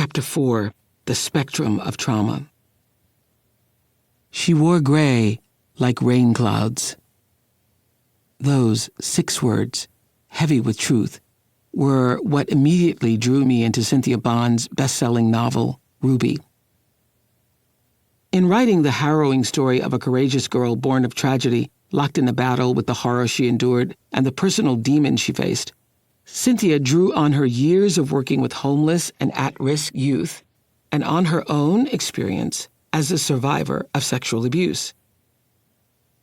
Chapter 4, The Spectrum of Trauma. She wore gray like rain clouds. Those 6 words, heavy with truth, were what immediately drew me into Cynthia Bond's best-selling novel, Ruby. In writing the harrowing story of a courageous girl born of tragedy, locked in a battle with the horror she endured and the personal demons she faced, Cynthia drew on her years of working with homeless and at-risk youth and on her own experience as a survivor of sexual abuse.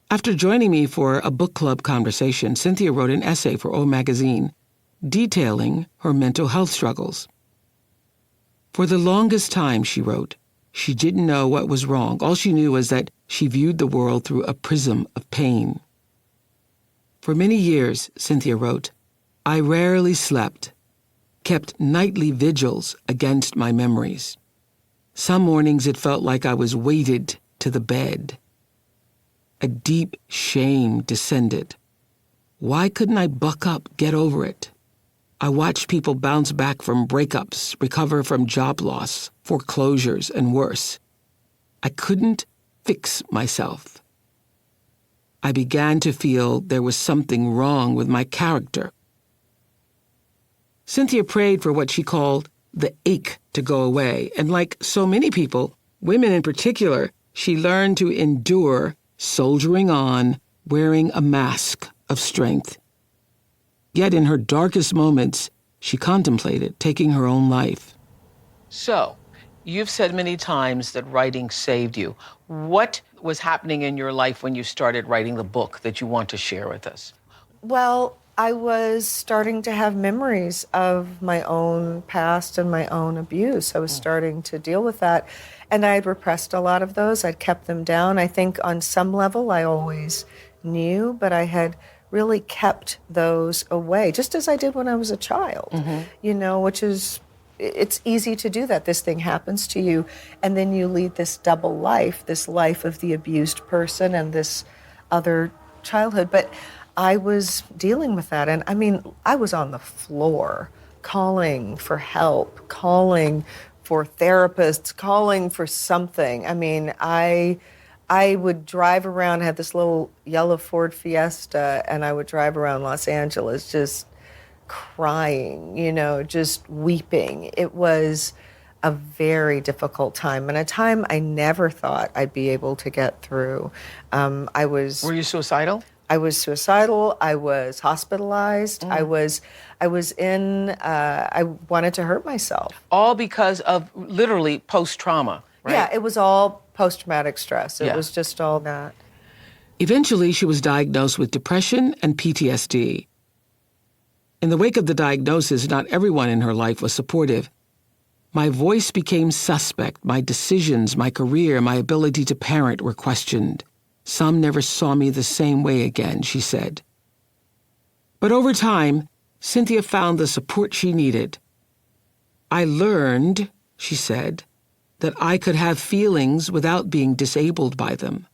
After joining me for a book club conversation, Cynthia wrote an essay for O Magazine detailing her mental health struggles. For the longest time, she wrote, she didn't know what was wrong. All she knew was that she viewed the world through a prism of pain. For many years, Cynthia wrote, I rarely slept, kept nightly vigils against my memories. Some mornings it felt like I was weighted to the bed. A deep shame descended. Why couldn't I buck up, get over it? I watched people bounce back from breakups, recover from job loss, foreclosures, and worse. I couldn't fix myself. I began to feel there was something wrong with my character. Cynthia prayed for what she called the ache to go away, and like so many people, women in particular, she learned to endure, soldiering on, wearing a mask of strength. Yet in her darkest moments, she contemplated taking her own life. So, you've said many times that writing saved you. What was happening in your life when you started writing the book that you want to share with us? Well, I was starting to have memories of my own past and my own abuse. I was starting to deal with that. And I had repressed a lot of those. I'd kept them down. I think on some level I always knew, but I had really kept those away, just as I did when I was a child, which is, it's easy to do that. This thing happens to you, and then you lead this double life, this life of the abused person and this other childhood. But I was dealing with that, and I mean, I was on the floor calling for help, calling for therapists, calling for something. I mean, I would drive around, I had this little yellow Ford Fiesta, and I would drive around Los Angeles just crying, just weeping. It was a very difficult time, and a time I never thought I'd be able to get through. Were you suicidal? I was suicidal. I was hospitalized. I wanted to hurt myself. All because of literally post-trauma, right? Yeah, it was all post-traumatic stress. It was just all that. Eventually, she was diagnosed with depression and PTSD. In the wake of the diagnosis, not everyone in her life was supportive. My voice became suspect. My decisions, my career, my ability to parent were questioned. Some never saw me the same way again, she said. But over time, Cynthia found the support she needed. I learned, she said, that I could have feelings without being disabled by them,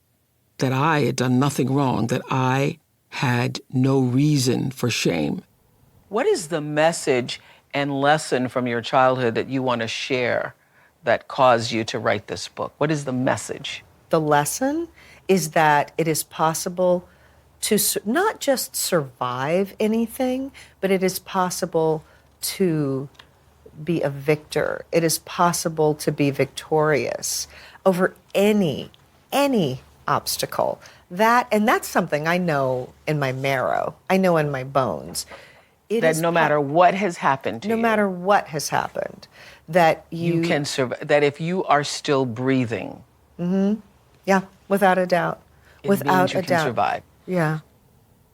that I had done nothing wrong, that I had no reason for shame. What is the message and lesson from your childhood that you want to share that caused you to write this book? What is the message? The lesson is that it is possible to not just survive anything, but it is possible to be a victor. It is possible to be victorious over any obstacle. And that's something I know in my marrow. I know in my bones. That no matter what has happened to you. No matter what has happened, that you can survive. That if you are still breathing. Yeah, without a doubt. Without a doubt. Can survive. Yeah.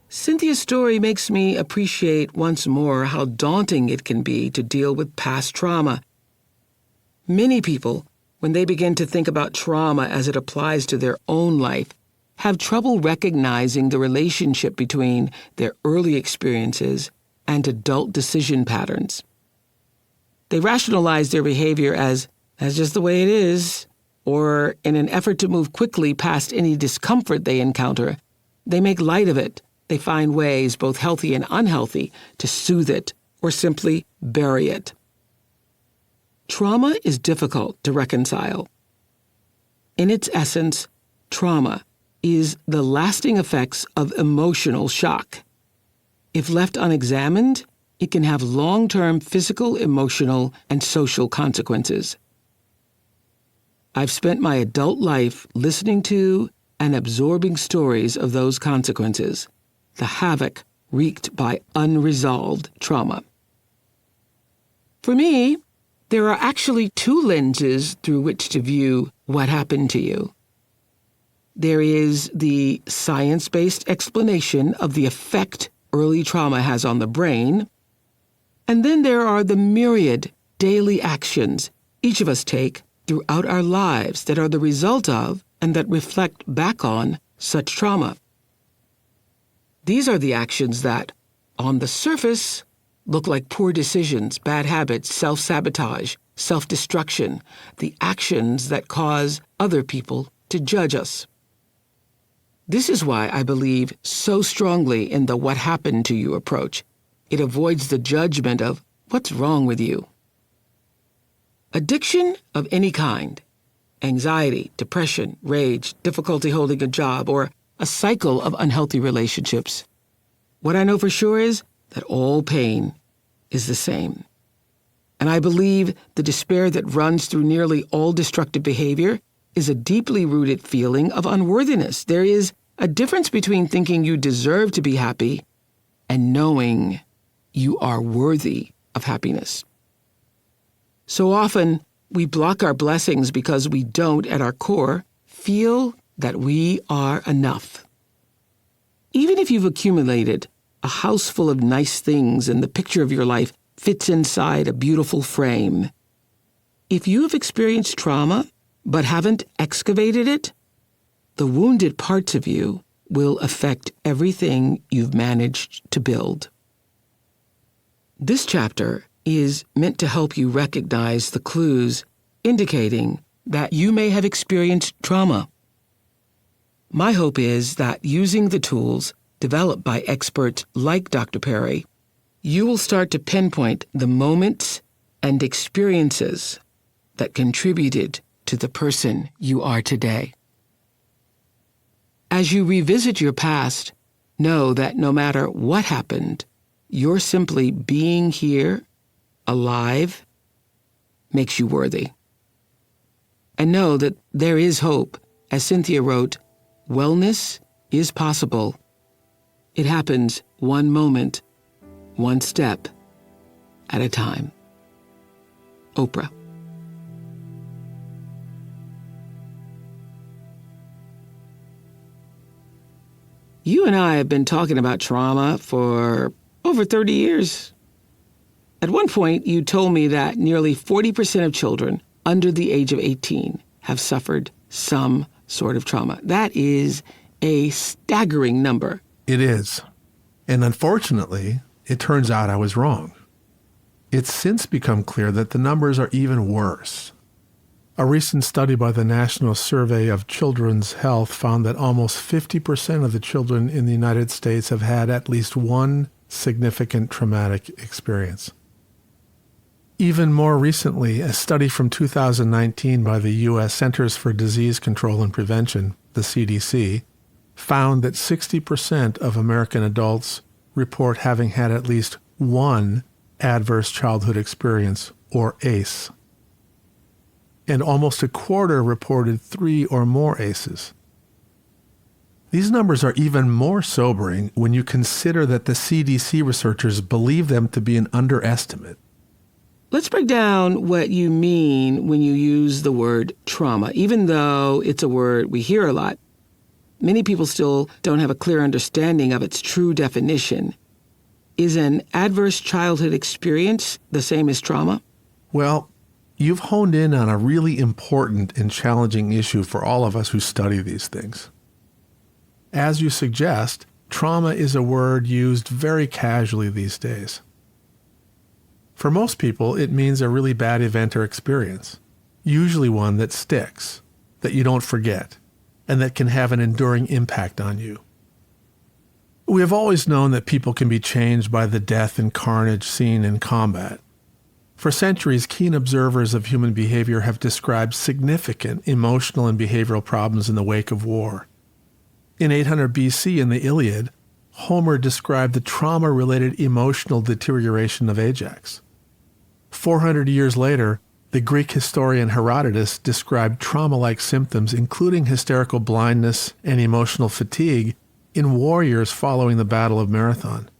Cynthia's story makes me appreciate once more how daunting it can be to deal with past trauma. Many people, when they begin to think about trauma as it applies to their own life, have trouble recognizing the relationship between their early experiences and adult decision patterns. They rationalize their behavior as, that's just the way it is, or in an effort to move quickly past any discomfort they encounter, they make light of it. They find ways, both healthy and unhealthy, to soothe it or simply bury it. trauma is difficult to reconcile. In its essence, trauma is the lasting effects of emotional shock. If left unexamined, it can have long-term physical, emotional, and social consequences. I've spent my adult life listening to and absorbing stories of those consequences, the havoc wreaked by unresolved trauma. For me, there are actually two lenses through which to view what happened to you. There is the science-based explanation of the effect early trauma has on the brain, and then there are the myriad daily actions each of us take throughout our lives that are the result of and that reflect back on such trauma. These are the actions that, on the surface, look like poor decisions, bad habits, self-sabotage, self-destruction, the actions that cause other people to judge us. This is why I believe so strongly in the what happened to you approach. It avoids the judgment of what's wrong with you. Addiction of any kind, anxiety, depression, rage, difficulty holding a job, or a cycle of unhealthy relationships. What I know for sure is that all pain is the same. And I believe the despair that runs through nearly all destructive behavior is a deeply rooted feeling of unworthiness. There is a difference between thinking you deserve to be happy and knowing you are worthy of happiness. So often, we block our blessings because we don't, at our core, feel that we are enough. Even if you've accumulated a house full of nice things and the picture of your life fits inside a beautiful frame, if you have experienced trauma but haven't excavated it, the wounded parts of you will affect everything you've managed to build. This chapter is meant to help you recognize the clues indicating that you may have experienced trauma. My hope is that using the tools developed by experts like Dr. Perry, you will start to pinpoint the moments and experiences that contributed to the person you are today. As you revisit your past, know that no matter what happened, you're simply being here, alive, makes you worthy. And know that there is hope. As Cynthia wrote, wellness is possible. It happens one moment, one step at a time. Oprah. You and I have been talking about trauma for over 30 years. At one point, you told me that nearly 40% of children under the age of 18 have suffered some sort of trauma. That is a staggering number. It is. And unfortunately, it turns out I was wrong. It's since become clear that the numbers are even worse. A recent study by the National Survey of Children's Health found that almost 50% of the children in the United States have had at least one significant traumatic experience. Even more recently, a study from 2019 by the U.S. Centers for Disease Control and Prevention, the CDC, found that 60% of American adults report having had at least one adverse childhood experience, or ACE. And almost a quarter reported 3 or more ACEs. These numbers are even more sobering when you consider that the CDC researchers believe them to be an underestimate. Let's break down what you mean when you use the word trauma. Even though it's a word we hear a lot, many people still don't have a clear understanding of its true definition. Is an adverse childhood experience the same as trauma? Well, you've honed in on a really important and challenging issue for all of us who study these things. As you suggest, trauma is a word used very casually these days. For most people, it means a really bad event or experience, usually one that sticks, that you don't forget, and that can have an enduring impact on you. We have always known that people can be changed by the death and carnage seen in combat. For centuries, keen observers of human behavior have described significant emotional and behavioral problems in the wake of war. In 800 BC in the Iliad, Homer described the trauma-related emotional deterioration of Ajax. 400 years later, the Greek historian Herodotus described trauma-like symptoms, including hysterical blindness and emotional fatigue, in warriors following the Battle of Marathon.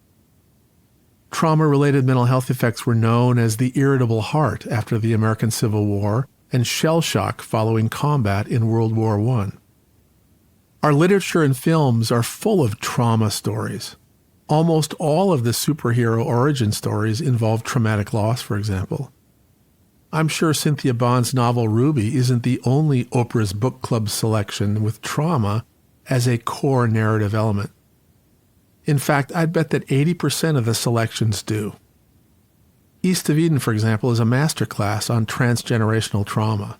Trauma-related mental health effects were known as the irritable heart after the American Civil War and shell shock following combat in World War I. Our literature and films are full of trauma stories. Almost all of the superhero origin stories involve traumatic loss, for example. I'm sure Cynthia Bond's novel Ruby isn't the only Oprah's Book Club selection with trauma as a core narrative element. In fact, I'd bet that 80% of the selections do. East of Eden, for example, is a masterclass on transgenerational trauma.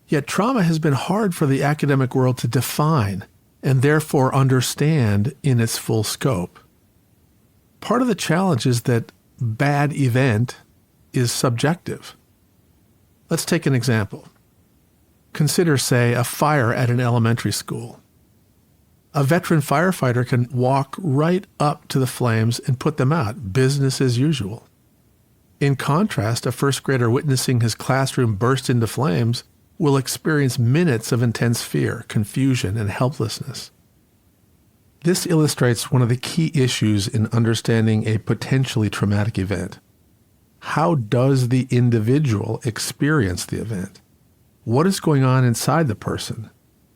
Yet trauma has been hard for the academic world to define and therefore understand in its full scope. Part of the challenge is that bad event is subjective. Let's take an example. Consider, say, a fire at an elementary school. A veteran firefighter can walk right up to the flames and put them out, business as usual. In contrast, a first grader witnessing his classroom burst into flames will experience minutes of intense fear, confusion, and helplessness. This illustrates one of the key issues in understanding a potentially traumatic event. How does the individual experience the event? What is going on inside the person?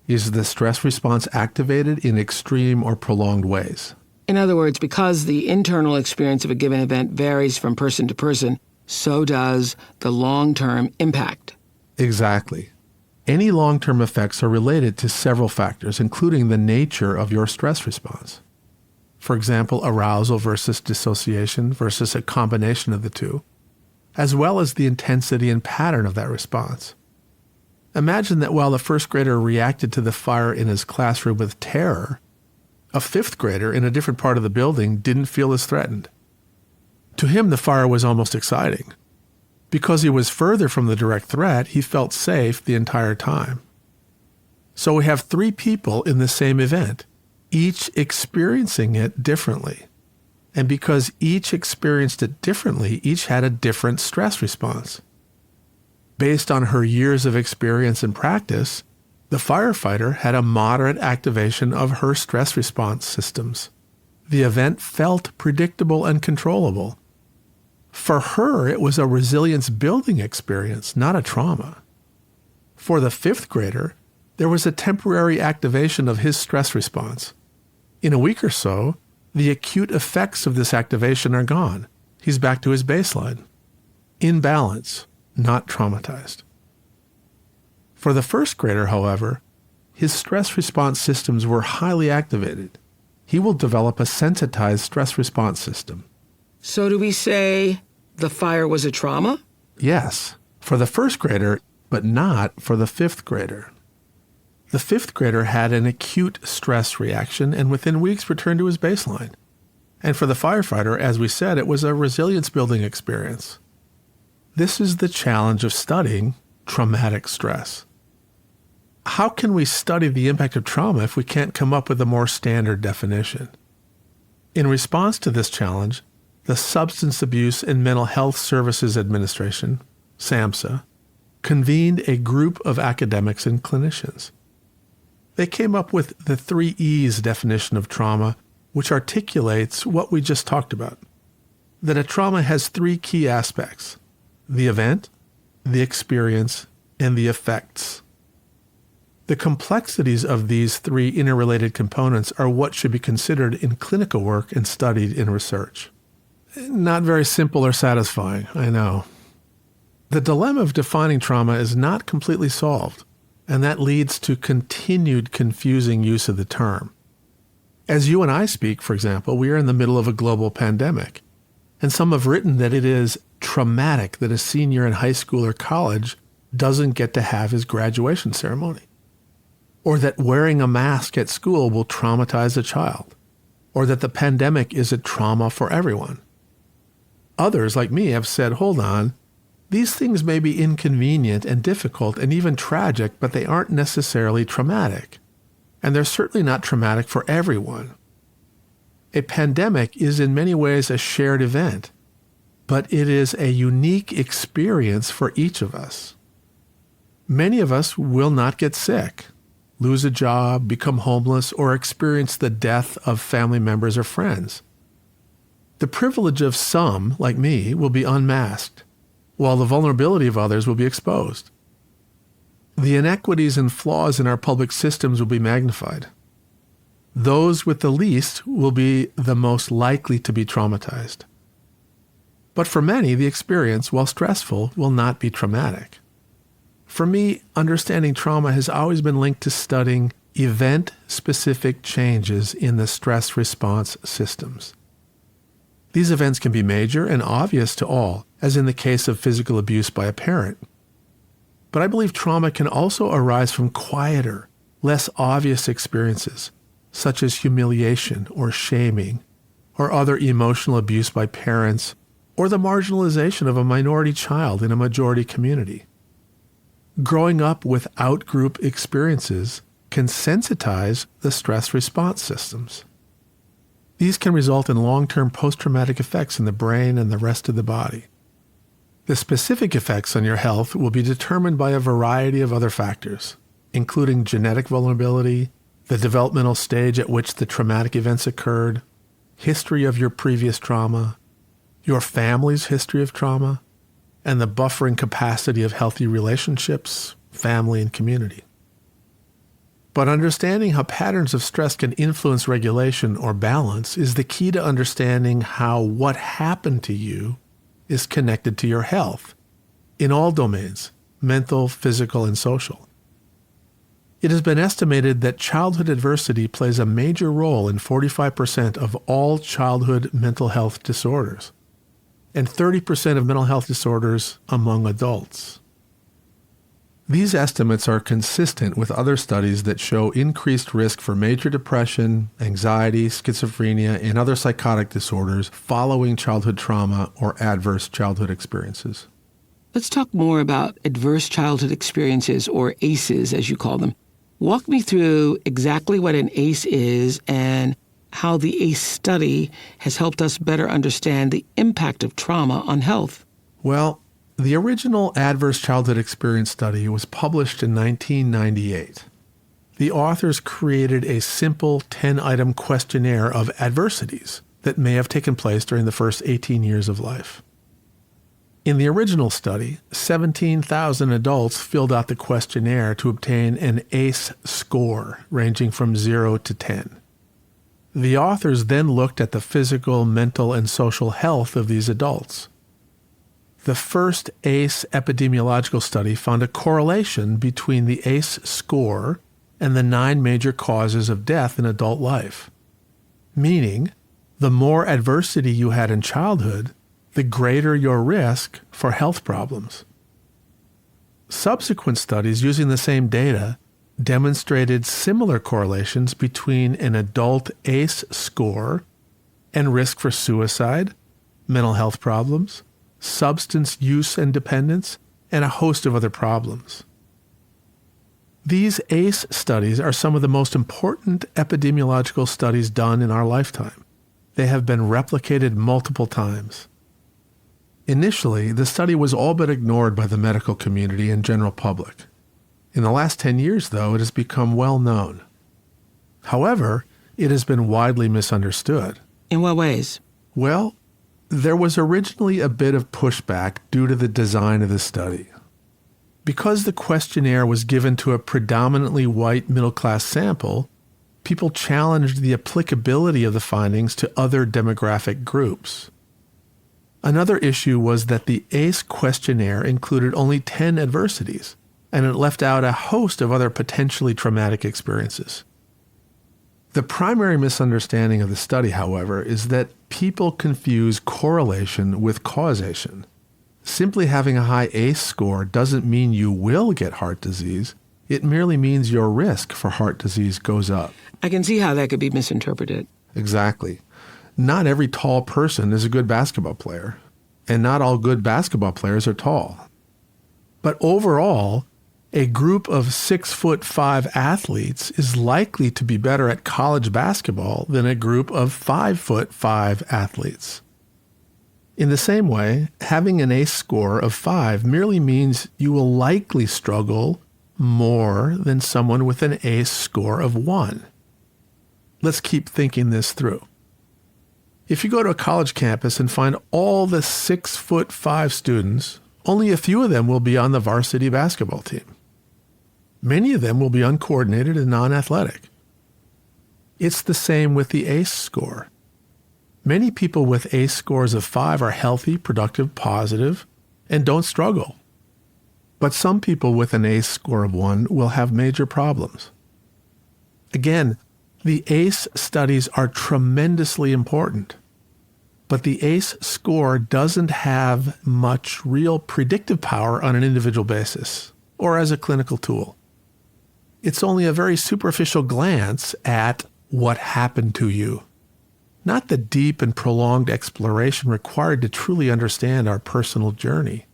Is the stress response activated in extreme or prolonged ways? In other words, because the internal experience of a given event varies from person to person, so does the long-term impact. Exactly. Any long-term effects are related to several factors, including the nature of your stress response. For example, arousal versus dissociation versus a combination of the two, as well as the intensity and pattern of that response. Imagine that while the first grader reacted to the fire in his classroom with terror, a fifth grader in a different part of the building didn't feel as threatened. To him, the fire was almost exciting. Because he was further from the direct threat, he felt safe the entire time. So we have three people in the same event, each experiencing it differently. And because each experienced it differently, each had a different stress response. Based on her years of experience and practice, the firefighter had a moderate activation of her stress response systems. The event felt predictable and controllable. For her, it was a resilience-building experience, not a trauma. For the fifth grader, there was a temporary activation of his stress response. In a week or so, the acute effects of this activation are gone. He's back to his baseline. In balance, not traumatized. For the first grader, however, his stress response systems were highly activated. He will develop a sensitized stress response system. So do we say the fire was a trauma? Yes, for the first grader, but not for the fifth grader. The fifth grader had an acute stress reaction and within weeks returned to his baseline. And for the firefighter, as we said, it was a resilience-building experience. This is the challenge of studying traumatic stress. How can we study the impact of trauma if we can't come up with a more standard definition? In response to this challenge, the Substance Abuse and Mental Health Services Administration, SAMHSA, convened a group of academics and clinicians. They came up with the 3 E's definition of trauma, which articulates what we just talked about. That a trauma has 3 key aspects: the event, the experience, and the effects. The complexities of these 3 interrelated components are what should be considered in clinical work and studied in research. Not very simple or satisfying, I know. The dilemma of defining trauma is not completely solved, and that leads to continued confusing use of the term. As you and I speak, for example, we are in the middle of a global pandemic, and some have written that it is traumatic that a senior in high school or college doesn't get to have his graduation ceremony, or that wearing a mask at school will traumatize a child, or that the pandemic is a trauma for everyone. Others, like me, have said, hold on, these things may be inconvenient and difficult and even tragic, but they aren't necessarily traumatic. And they're certainly not traumatic for everyone. A pandemic is in many ways a shared event, but it is a unique experience for each of us. Many of us will not get sick, lose a job, become homeless, or experience the death of family members or friends. The privilege of some, like me, will be unmasked, while the vulnerability of others will be exposed. The inequities and flaws in our public systems will be magnified. Those with the least will be the most likely to be traumatized. But for many, the experience, while stressful, will not be traumatic. For me, understanding trauma has always been linked to studying event-specific changes in the stress response systems. These events can be major and obvious to all, as in the case of physical abuse by a parent. But I believe trauma can also arise from quieter, less obvious experiences, such as humiliation or shaming, or other emotional abuse by parents, or the marginalization of a minority child in a majority community. Growing up with out-group experiences can sensitize the stress response systems. These can result in long-term post-traumatic effects in the brain and the rest of the body. The specific effects on your health will be determined by a variety of other factors, including genetic vulnerability, the developmental stage at which the traumatic events occurred, history of your previous trauma, your family's history of trauma, and the buffering capacity of healthy relationships, family, and community. But understanding how patterns of stress can influence regulation or balance is the key to understanding how what happened to you is connected to your health in all domains, mental, physical, and social. It has been estimated that childhood adversity plays a major role in 45% of all childhood mental health disorders, and 30% of mental health disorders among adults. These estimates are consistent with other studies that show increased risk for major depression, anxiety, schizophrenia, and other psychotic disorders following childhood trauma or adverse childhood experiences. Let's talk more about adverse childhood experiences, or ACEs as you call them. Walk me through exactly what an ACE is and how the ACE study has helped us better understand the impact of trauma on health. Well, the original Adverse Childhood Experience study was published in 1998. The authors created a simple 10-item questionnaire of adversities that may have taken place during the first 18 years of life. In the original study, 17,000 adults filled out the questionnaire to obtain an ACE score ranging from 0 to 10. The authors then looked at the physical, mental, and social health of these adults. The first ACE epidemiological study found a correlation between the ACE score and the 9 major causes of death in adult life. Meaning, the more adversity you had in childhood, the greater your risk for health problems. Subsequent studies using the same data demonstrated similar correlations between an adult ACE score and risk for suicide, mental health problems, substance use and dependence, and a host of other problems. These ACE studies are some of the most important epidemiological studies done in our lifetime. They have been replicated multiple times. Initially, the study was all but ignored by the medical community and general public. In the last 10 years, though, it has become well known. However, it has been widely misunderstood. In what ways? Well, there was originally a bit of pushback due to the design of the study. Because the questionnaire was given to a predominantly white middle-class sample, people challenged the applicability of the findings to other demographic groups. Another issue was that the ACE questionnaire included only 10 adversities, and it left out a host of other potentially traumatic experiences. The primary misunderstanding of the study, however, is that people confuse correlation with causation. Simply having a high ACE score doesn't mean you will get heart disease. It merely means your risk for heart disease goes up. I can see how that could be misinterpreted. Exactly. Not every tall person is a good basketball player. and not all good basketball players are tall. But overall, a group of 6'5" athletes is likely to be better at college basketball than a group of 5'5" athletes. In the same way, having an ACE score of 5 merely means you will likely struggle more than someone with an ACE score of 1. Let's keep thinking this through. If you go to a college campus and find all the 6'5" students, only a few of them will be on the varsity basketball team. Many of them will be uncoordinated and non-athletic. It's the same with the ACE score. Many people with ACE scores of 5 are healthy, productive, positive, and don't struggle. But some people with an ACE score of 1 will have major problems. Again, the ACE studies are tremendously important, but the ACE score doesn't have much real predictive power on an individual basis or as a clinical tool. It's only a very superficial glance at what happened to you, not the deep and prolonged exploration required to truly understand our personal journey.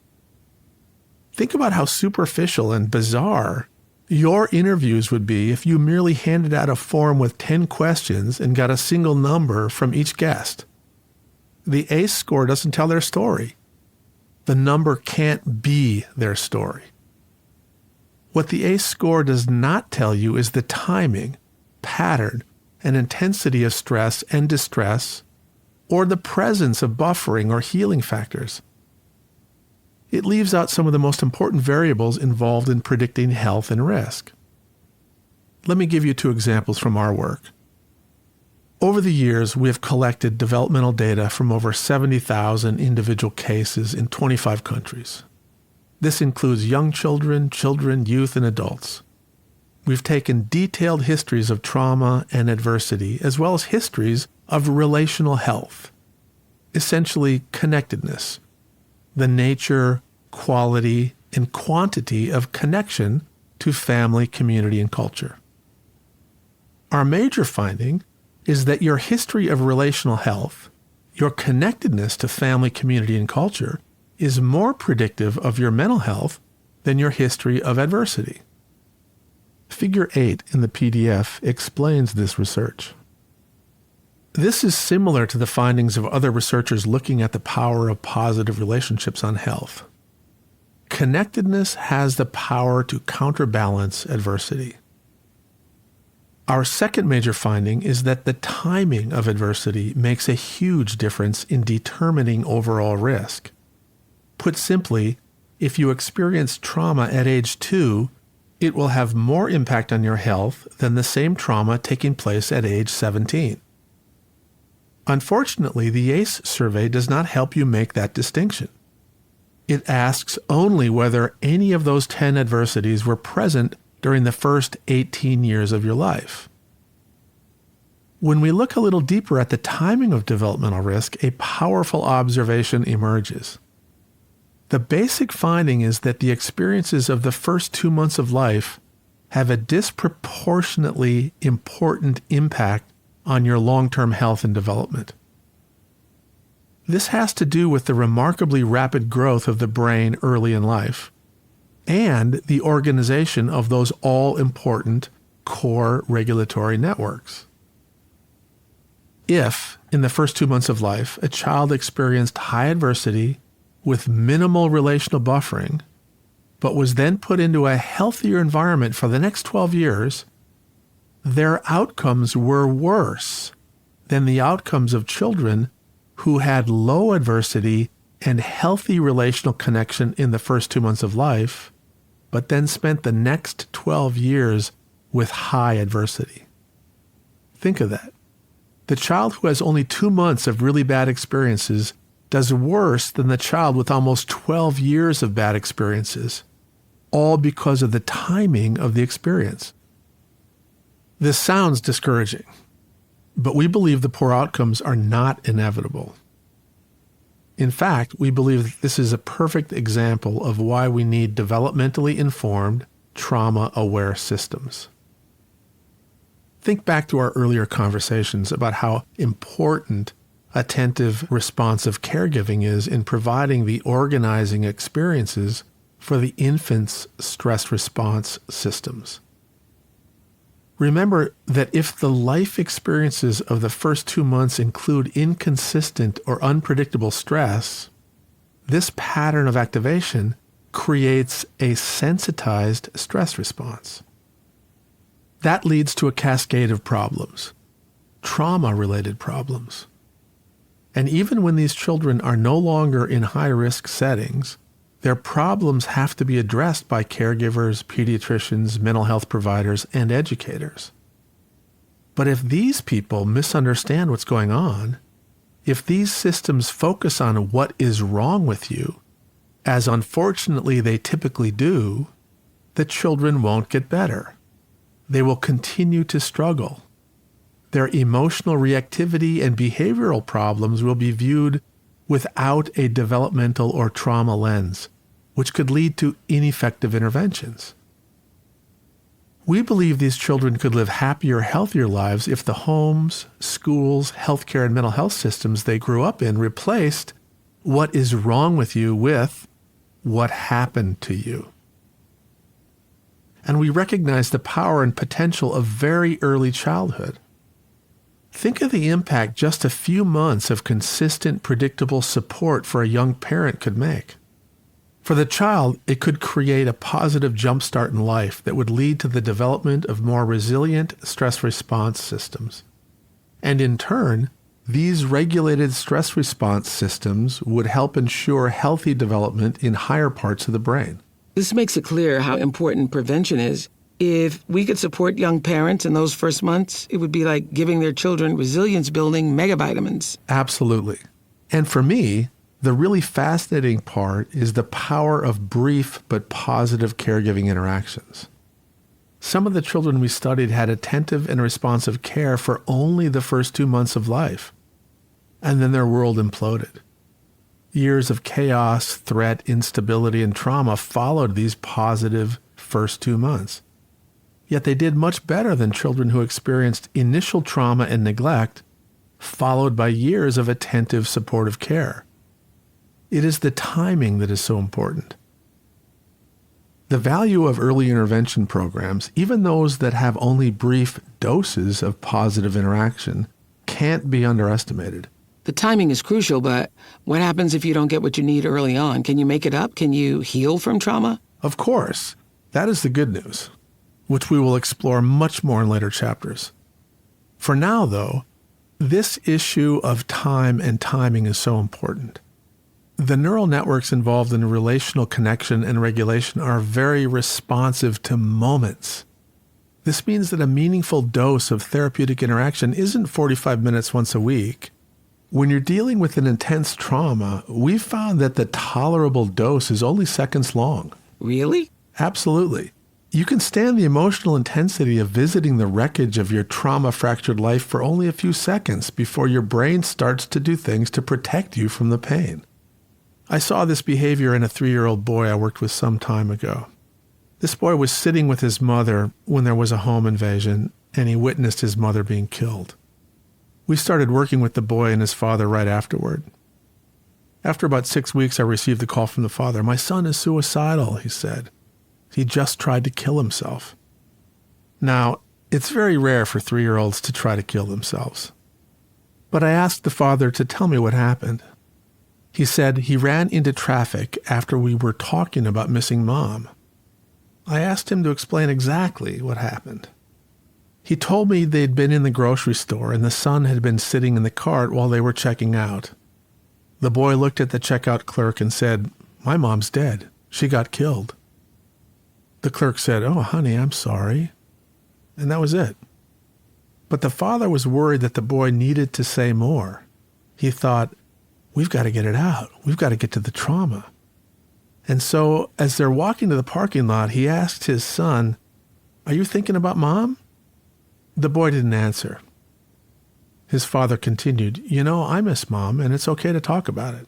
Think about how superficial and bizarre your interviews would be if you merely handed out a form with 10 questions and got a single number from each guest. The ACE score doesn't tell their story. The number can't be their story. What the ACE score does not tell you is the timing, pattern, and intensity of stress and distress, or the presence of buffering or healing factors. It leaves out some of the most important variables involved in predicting health and risk. Let me give you 2 examples from our work. Over the years, we have collected developmental data from over 70,000 individual cases in 25 countries. This includes young children, youth, and adults. We've taken detailed histories of trauma and adversity, as well as histories of relational health, essentially connectedness, the nature, quality, and quantity of connection to family, community, and culture. Our major finding is that your history of relational health, your connectedness to family, community, and culture, is more predictive of your mental health than your history of adversity. Figure 8 in the PDF explains this research. This is similar to the findings of other researchers looking at the power of positive relationships on health. Connectedness has the power to counterbalance adversity. Our second major finding is that the timing of adversity makes a huge difference in determining overall risk. Put simply, if you experience trauma at age 2, it will have more impact on your health than the same trauma taking place at age 17. Unfortunately, the ACE survey does not help you make that distinction. It asks only whether any of those 10 adversities were present during the first 18 years of your life. When we look a little deeper at the timing of developmental risk, a powerful observation emerges. The basic finding is that the experiences of the first 2 months of life have a disproportionately important impact on your long-term health and development. This has to do with the remarkably rapid growth of the brain early in life and the organization of those all-important core regulatory networks. If, in the first 2 months of life, a child experienced high adversity with minimal relational buffering, but was then put into a healthier environment for the next 12 years, their outcomes were worse than the outcomes of children who had low adversity and healthy relational connection in the first 2 months of life, but then spent the next 12 years with high adversity. Think of that. The child who has only 2 months of really bad experiences does worse than the child with almost 12 years of bad experiences, all because of the timing of the experience. This sounds discouraging, but we believe the poor outcomes are not inevitable. In fact, we believe that this is a perfect example of why we need developmentally informed, trauma-aware systems. Think back to our earlier conversations about how important attentive, responsive caregiving is in providing the organizing experiences for the infant's stress response systems. Remember that if the life experiences of the first 2 months include inconsistent or unpredictable stress, this pattern of activation creates a sensitized stress response. That leads to a cascade of problems, trauma-related problems. And even when these children are no longer in high-risk settings, their problems have to be addressed by caregivers, pediatricians, mental health providers, and educators. But if these people misunderstand what's going on, if these systems focus on what is wrong with you, as unfortunately they typically do, the children won't get better. They will continue to struggle. Their emotional reactivity and behavioral problems will be viewed without a developmental or trauma lens, which could lead to ineffective interventions. We believe these children could live happier, healthier lives if the homes, schools, healthcare, and mental health systems they grew up in replaced what is wrong with you with what happened to you. And we recognize the power and potential of very early childhood. Think of the impact just a few months of consistent, predictable support for a young parent could make. For the child, it could create a positive jumpstart in life that would lead to the development of more resilient stress response systems. And in turn, these regulated stress response systems would help ensure healthy development in higher parts of the brain. This makes it clear how important prevention is. If we could support young parents in those first months, it would be like giving their children resilience-building megavitamins. Absolutely. And for me, the really fascinating part is the power of brief but positive caregiving interactions. Some of the children we studied had attentive and responsive care for only the first 2 months of life, and then their world imploded. Years of chaos, threat, instability, and trauma followed these positive first 2 months. Yet they did much better than children who experienced initial trauma and neglect, followed by years of attentive, supportive care. It is the timing that is so important. The value of early intervention programs, even those that have only brief doses of positive interaction, can't be underestimated. The timing is crucial, but what happens if you don't get what you need early on? Can you make it up? Can you heal from trauma? Of course, that is the good news, which we will explore much more in later chapters. For now, though, this issue of time and timing is so important. The neural networks involved in relational connection and regulation are very responsive to moments. This means that a meaningful dose of therapeutic interaction isn't 45 minutes once a week. When you're dealing with an intense trauma, we've found that the tolerable dose is only seconds long. Really? Absolutely. You can stand the emotional intensity of visiting the wreckage of your trauma-fractured life for only a few seconds before your brain starts to do things to protect you from the pain. I saw this behavior in a 3-year-old boy I worked with some time ago. This boy was sitting with his mother when there was a home invasion, and he witnessed his mother being killed. We started working with the boy and his father right afterward. After about 6 weeks, I received a call from the father. "My son is suicidal," he said. "He just tried to kill himself." Now, it's very rare for 3-year-olds to try to kill themselves. But I asked the father to tell me what happened. He said he ran into traffic after we were talking about missing Mom. I asked him to explain exactly what happened. He told me they'd been in the grocery store and the son had been sitting in the cart while they were checking out. The boy looked at the checkout clerk and said, "My mom's dead. She got killed." The clerk said, "Oh, honey, I'm sorry." And that was it. But the father was worried that the boy needed to say more. He thought, "We've got to get it out. We've got to get to the trauma." And so, as they're walking to the parking lot, he asked his son, "Are you thinking about Mom?" The boy didn't answer. His father continued, "You know, I miss Mom, and it's okay to talk about it."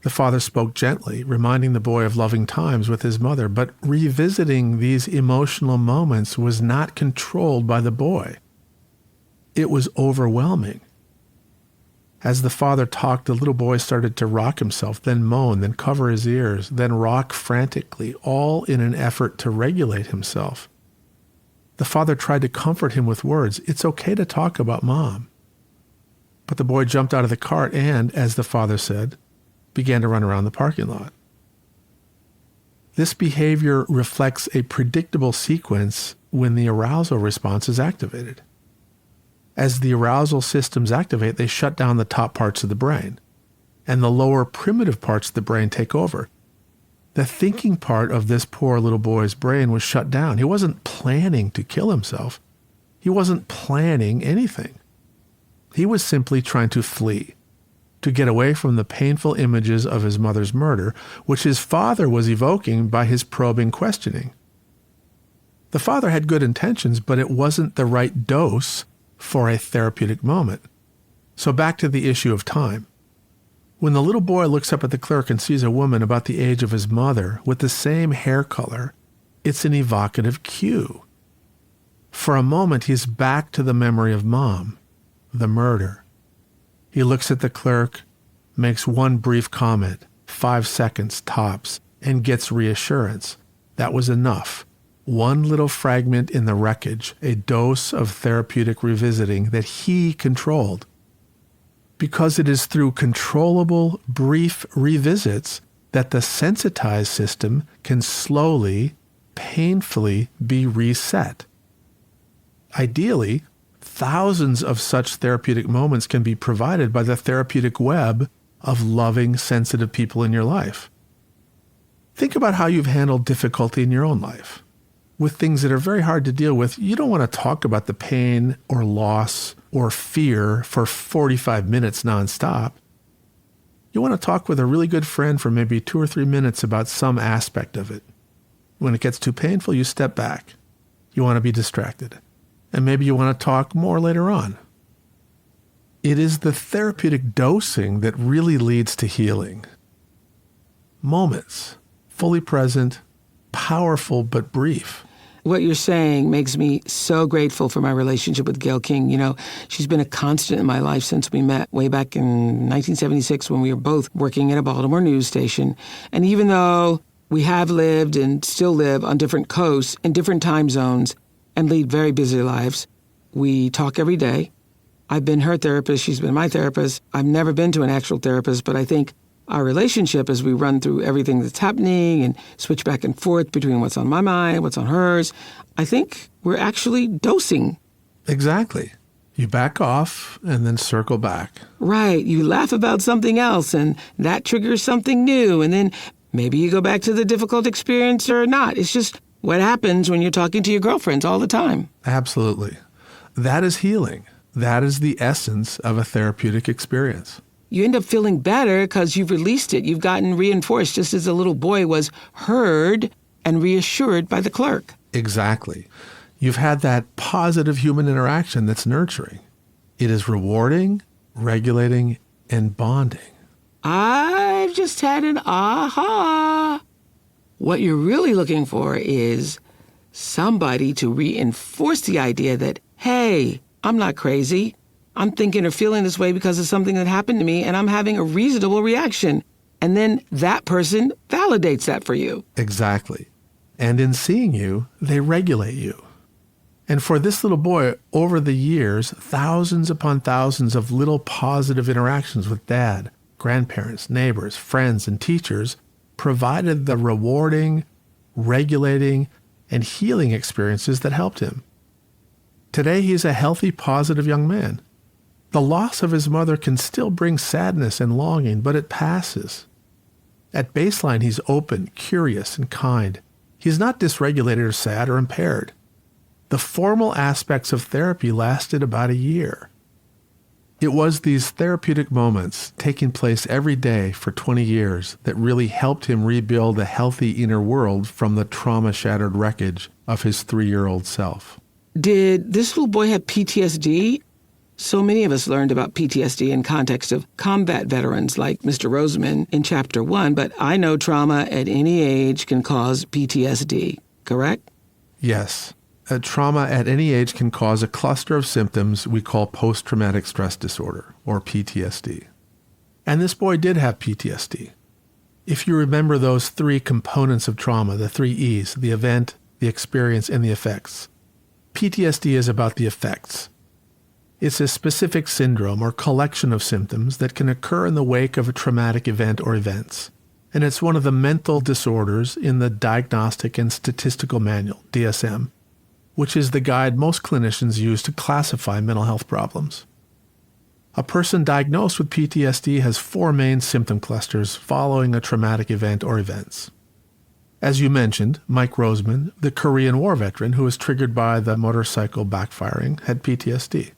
The father spoke gently, reminding the boy of loving times with his mother, but revisiting these emotional moments was not controlled by the boy. It was overwhelming. As the father talked, the little boy started to rock himself, then moan, then cover his ears, then rock frantically, all in an effort to regulate himself. The father tried to comfort him with words, "It's okay to talk about Mom." But the boy jumped out of the cart and, as the father said, began to run around the parking lot. This behavior reflects a predictable sequence when the arousal response is activated. As the arousal systems activate, they shut down the top parts of the brain, and the lower primitive parts of the brain take over. The thinking part of this poor little boy's brain was shut down. He wasn't planning to kill himself. He wasn't planning anything. He was simply trying to flee, to get away from the painful images of his mother's murder, which his father was evoking by his probing questioning. The father had good intentions, but it wasn't the right dose for a therapeutic moment. So back to the issue of time. When the little boy looks up at the clerk and sees a woman about the age of his mother with the same hair color, it's an evocative cue. For a moment, he's back to the memory of Mom, the murder. He looks at the clerk, makes one brief comment, 5 seconds tops, and gets reassurance. That was enough. One little fragment in the wreckage, a dose of therapeutic revisiting that he controlled. Because it is through controllable, brief revisits that the sensitized system can slowly, painfully be reset. Ideally, thousands of such therapeutic moments can be provided by the therapeutic web of loving, sensitive people in your life. Think about how you've handled difficulty in your own life. With things that are very hard to deal with, you don't want to talk about the pain or loss or fear for 45 minutes nonstop. You want to talk with a really good friend for maybe 2 or 3 minutes about some aspect of it. When it gets too painful, you step back. You want to be distracted. And maybe you want to talk more later on. It is the therapeutic dosing that really leads to healing. Moments, fully present, powerful but brief. What you're saying makes me so grateful for my relationship with Gayle King. You know, she's been a constant in my life since we met way back in 1976 when we were both working at a Baltimore news station. And even though we have lived and still live on different coasts in different time zones and lead very busy lives, we talk every day. I've been her therapist. She's been my therapist. I've never been to an actual therapist, but I think our relationship as we run through everything that's happening and switch back and forth between what's on my mind, what's on hers, I think we're actually dosing. Exactly. You back off and then circle back. Right. You laugh about something else and that triggers something new. And then maybe you go back to the difficult experience or not. It's just what happens when you're talking to your girlfriends all the time. Absolutely. That is healing. That is the essence of a therapeutic experience. You end up feeling better because you've released it. You've gotten reinforced, just as the little boy was heard and reassured by the clerk. Exactly. You've had that positive human interaction that's nurturing. It is rewarding, regulating, and bonding. I've just had an aha. What you're really looking for is somebody to reinforce the idea that, hey, I'm not crazy. I'm thinking or feeling this way because of something that happened to me, and I'm having a reasonable reaction. And then that person validates that for you. Exactly. And in seeing you, they regulate you. And for this little boy, over the years, thousands upon thousands of little positive interactions with dad, grandparents, neighbors, friends, and teachers provided the rewarding, regulating, and healing experiences that helped him. Today, he's a healthy, positive young man. The loss of his mother can still bring sadness and longing, but it passes. At baseline, he's open, curious, and kind. He's not dysregulated or sad or impaired. The formal aspects of therapy lasted about a year. It was these therapeutic moments taking place every day for 20 years that really helped him rebuild a healthy inner world from the trauma-shattered wreckage of his 3-year-old self. Did this little boy have PTSD? So many of us learned about PTSD in context of combat veterans like Mr. Roseman in Chapter 1, but I know trauma at any age can cause PTSD, correct? Yes. trauma at any age can cause a cluster of symptoms we call post-traumatic stress disorder, or PTSD. And this boy did have PTSD. If you remember those three components of trauma, the three E's, the event, the experience, and the effects, PTSD is about the effects. It's a specific syndrome or collection of symptoms that can occur in the wake of a traumatic event or events. And it's one of the mental disorders in the Diagnostic and Statistical Manual, DSM, which is the guide most clinicians use to classify mental health problems. A person diagnosed with PTSD has four main symptom clusters following a traumatic event or events. As you mentioned, Mike Roseman, the Korean War veteran who was triggered by the motorcycle backfiring, had PTSD.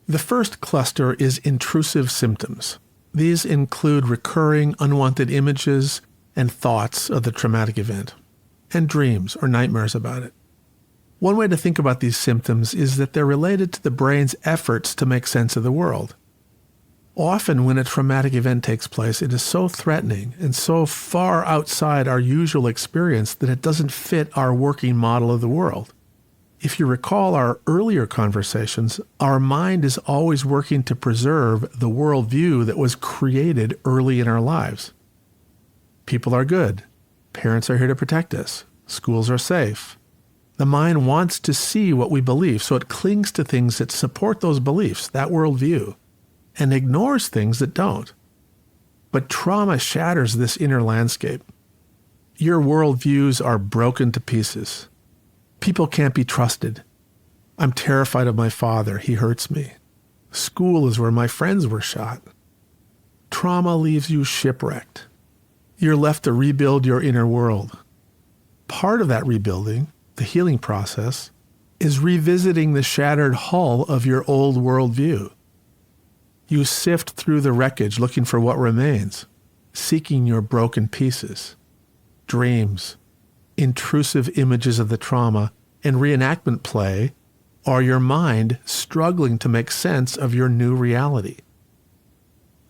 The first cluster is intrusive symptoms. These include recurring unwanted images and thoughts of the traumatic event, and dreams or nightmares about it. One way to think about these symptoms is that they're related to the brain's efforts to make sense of the world. Often when a traumatic event takes place, it is so threatening and so far outside our usual experience that it doesn't fit our working model of the world. If you recall our earlier conversations, our mind is always working to preserve the worldview that was created early in our lives. People are good. Parents are here to protect us. Schools are safe. The mind wants to see what we believe, so it clings to things that support those beliefs, that worldview, and ignores things that don't. But trauma shatters this inner landscape. Your worldviews are broken to pieces. People can't be trusted. I'm terrified of my father. He hurts me. School is where my friends were shot. Trauma leaves you shipwrecked. You're left to rebuild your inner world. Part of that rebuilding, the healing process, is revisiting the shattered hull of your old worldview. You sift through the wreckage looking for what remains, seeking your broken pieces, dreams, intrusive images of the trauma, and reenactment play are your mind struggling to make sense of your new reality.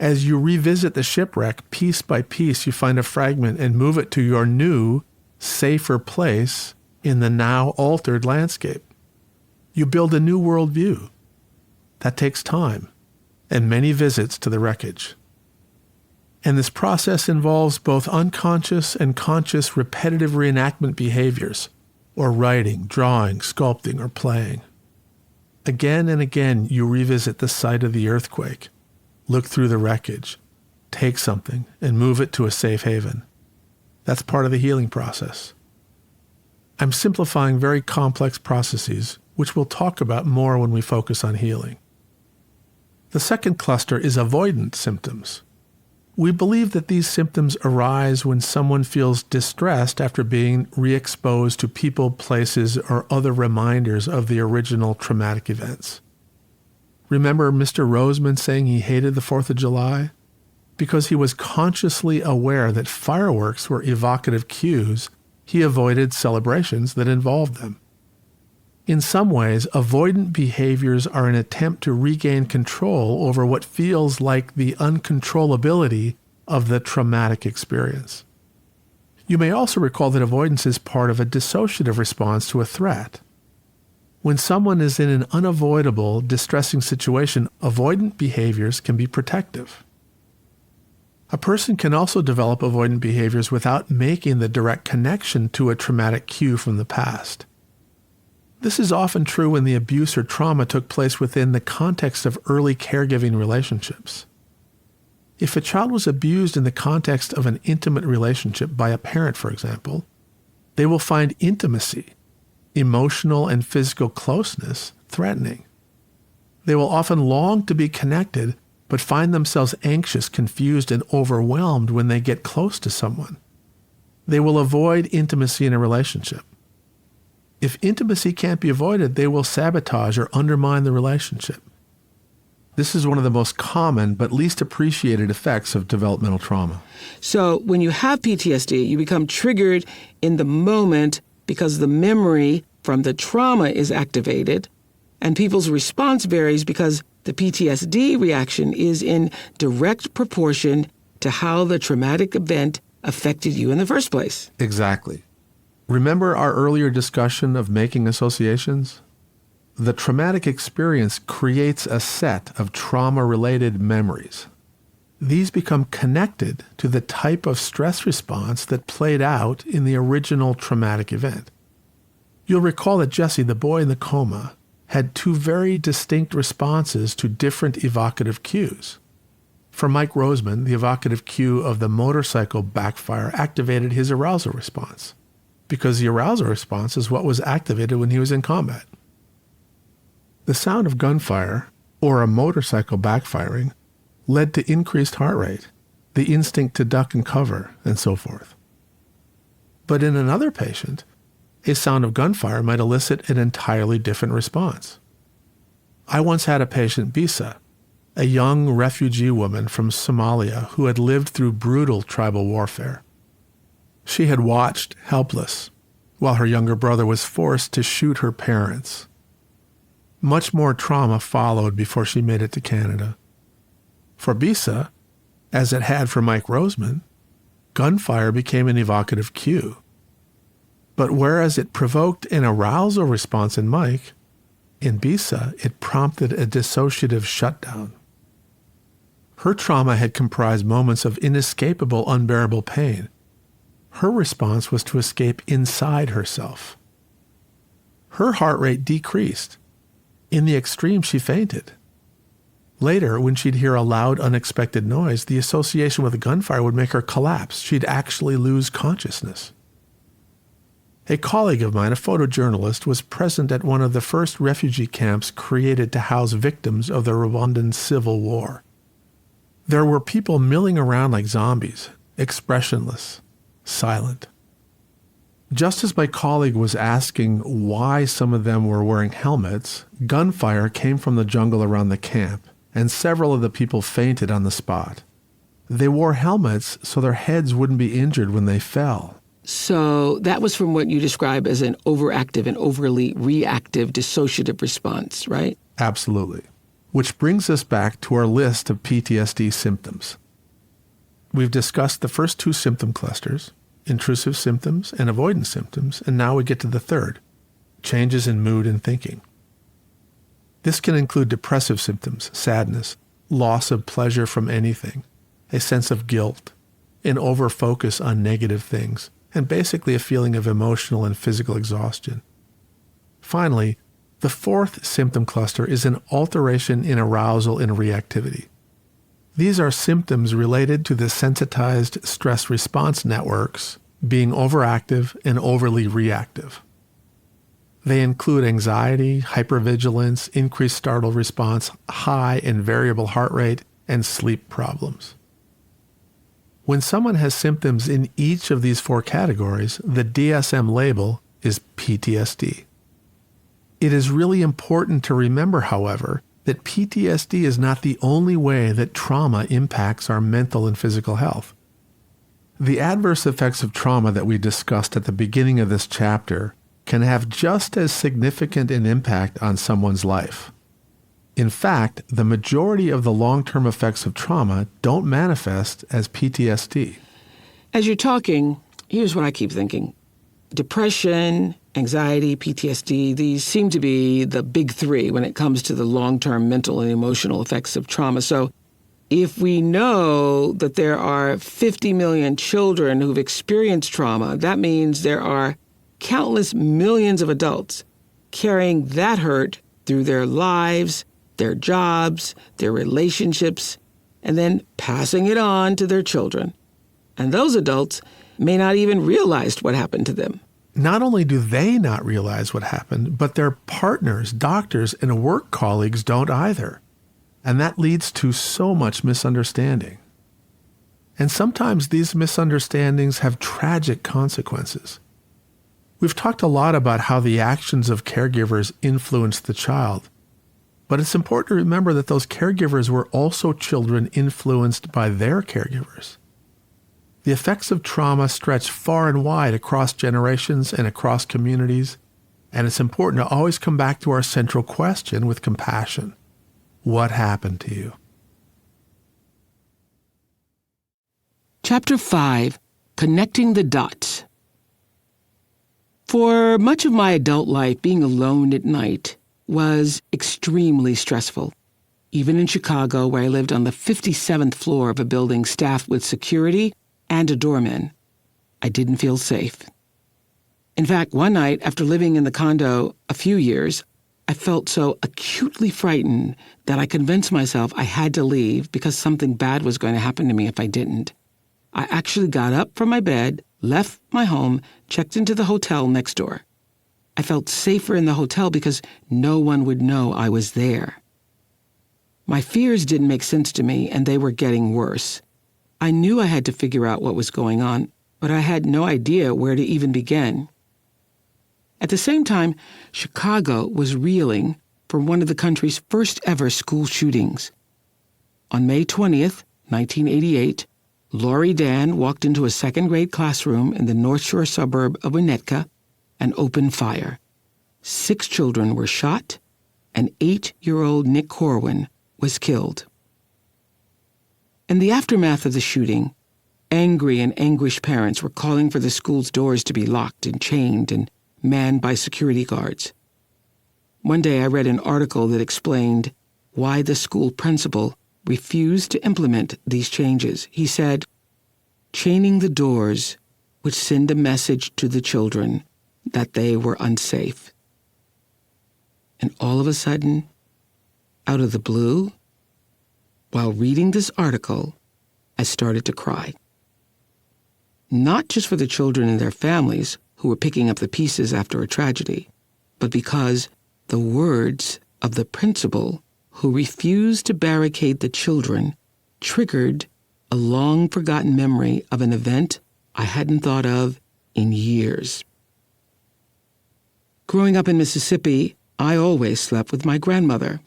As you revisit the shipwreck, piece by piece, you find a fragment and move it to your new, safer place in the now altered landscape. You build a new worldview. That takes time and many visits to the wreckage. And this process involves both unconscious and conscious repetitive reenactment behaviors, or writing, drawing, sculpting, or playing. Again and again, you revisit the site of the earthquake, look through the wreckage, take something, and move it to a safe haven. That's part of the healing process. I'm simplifying very complex processes, which we'll talk about more when we focus on healing. The second cluster is avoidant symptoms. We believe that these symptoms arise when someone feels distressed after being re-exposed to people, places, or other reminders of the original traumatic events. Remember Mr. Roseman saying he hated the 4th of July? Because he was consciously aware that fireworks were evocative cues, he avoided celebrations that involved them. In some ways, avoidant behaviors are an attempt to regain control over what feels like the uncontrollability of the traumatic experience. You may also recall that avoidance is part of a dissociative response to a threat. When someone is in an unavoidable, distressing situation, avoidant behaviors can be protective. A person can also develop avoidant behaviors without making the direct connection to a traumatic cue from the past. This is often true when the abuse or trauma took place within the context of early caregiving relationships. If a child was abused in the context of an intimate relationship by a parent, for example, they will find intimacy, emotional and physical closeness, threatening. They will often long to be connected, but find themselves anxious, confused, and overwhelmed when they get close to someone. They will avoid intimacy in a relationship. If intimacy can't be avoided, they will sabotage or undermine the relationship. This is one of the most common but least appreciated effects of developmental trauma. So when you have PTSD, you become triggered in the moment because the memory from the trauma is activated, and people's response varies because the PTSD reaction is in direct proportion to how the traumatic event affected you in the first place. Exactly. Remember our earlier discussion of making associations? The traumatic experience creates a set of trauma-related memories. These become connected to the type of stress response that played out in the original traumatic event. You'll recall that Jesse, the boy in the coma, had two very distinct responses to different evocative cues. For Mike Roseman, the evocative cue of the motorcycle backfire activated his arousal response, because the arousal response is what was activated when he was in combat. The sound of gunfire, or a motorcycle backfiring, led to increased heart rate, the instinct to duck and cover, and so forth. But in another patient, a sound of gunfire might elicit an entirely different response. I once had a patient, Bisa, a young refugee woman from Somalia who had lived through brutal tribal warfare. She had watched, helpless, while her younger brother was forced to shoot her parents. Much more trauma followed before she made it to Canada. For Bisa, as it had for Mike Roseman, gunfire became an evocative cue. But whereas it provoked an arousal response in Mike, in Bisa it prompted a dissociative shutdown. Her trauma had comprised moments of inescapable, unbearable pain. Her response was to escape inside herself. Her heart rate decreased. In the extreme, she fainted. Later, when she'd hear a loud, unexpected noise, the association with a gunfire would make her collapse. She'd actually lose consciousness. A colleague of mine, a photojournalist, was present at one of the first refugee camps created to house victims of the Rwandan Civil War. There were people milling around like zombies, expressionless, silent. Just as my colleague was asking why some of them were wearing helmets, gunfire came from the jungle around the camp, and several of the people fainted on the spot. They wore helmets so their heads wouldn't be injured when they fell. So that was from what you describe as an overactive and overly reactive dissociative response, right? Absolutely. Which brings us back to our list of PTSD symptoms. We've discussed the first two symptom clusters, intrusive symptoms and avoidance symptoms, and now we get to the third, changes in mood and thinking. This can include depressive symptoms, sadness, loss of pleasure from anything, a sense of guilt, an over-focus on negative things, and basically a feeling of emotional and physical exhaustion. Finally, the fourth symptom cluster is an alteration in arousal and reactivity. These are symptoms related to the sensitized stress response networks being overactive and overly reactive. They include anxiety, hypervigilance, increased startle response, high and variable heart rate, and sleep problems. When someone has symptoms in each of these four categories, the DSM label is PTSD. It is really important to remember, however, that PTSD is not the only way that trauma impacts our mental and physical health. The adverse effects of trauma that we discussed at the beginning of this chapter can have just as significant an impact on someone's life. In fact, the majority of the long-term effects of trauma don't manifest as PTSD. As you're talking, here's what I keep thinking. Depression, anxiety, PTSD, these seem to be the big three when it comes to the long-term mental and emotional effects of trauma. So if we know that there are 50 million children who've experienced trauma, that means there are countless millions of adults carrying that hurt through their lives, their jobs, their relationships, and then passing it on to their children. And those adults may not even realize what happened to them. Not only do they not realize what happened, but their partners, doctors, and work colleagues don't either. And that leads to so much misunderstanding. And sometimes these misunderstandings have tragic consequences. We've talked a lot about how the actions of caregivers influence the child. But it's important to remember that those caregivers were also children influenced by their caregivers. The effects of trauma stretch far and wide across generations and across communities, and it's important to always come back to our central question with compassion. What happened to you? Chapter 5, Connecting the Dots. For much of my adult life, being alone at night was extremely stressful. Even in Chicago, where I lived on the 57th floor of a building staffed with security and a doorman, I didn't feel safe. In fact, one night, after living in the condo a few years, I felt so acutely frightened that I convinced myself I had to leave because something bad was going to happen to me if I didn't. I actually got up from my bed, left my home, checked into the hotel next door. I felt safer in the hotel because no one would know I was there. My fears didn't make sense to me, and they were getting worse. I knew I had to figure out what was going on, but I had no idea where to even begin. At the same time, Chicago was reeling from one of the country's first ever school shootings. On May 20th, 1988, Lori Dan walked into a second-grade classroom in the North Shore suburb of Winnetka and opened fire. 6 children were shot, and 8-year-old Nick Corwin was killed. In the aftermath of the shooting, angry and anguished parents were calling for the school's doors to be locked and chained and manned by security guards. One day I read an article that explained why the school principal refused to implement these changes. He said, chaining the doors would send a message to the children that they were unsafe. And all of a sudden, out of the blue, while reading this article, I started to cry. Not just for the children and their families who were picking up the pieces after a tragedy, but because the words of the principal who refused to barricade the children triggered a long-forgotten memory of an event I hadn't thought of in years. Growing up in Mississippi, I always slept with my grandmother.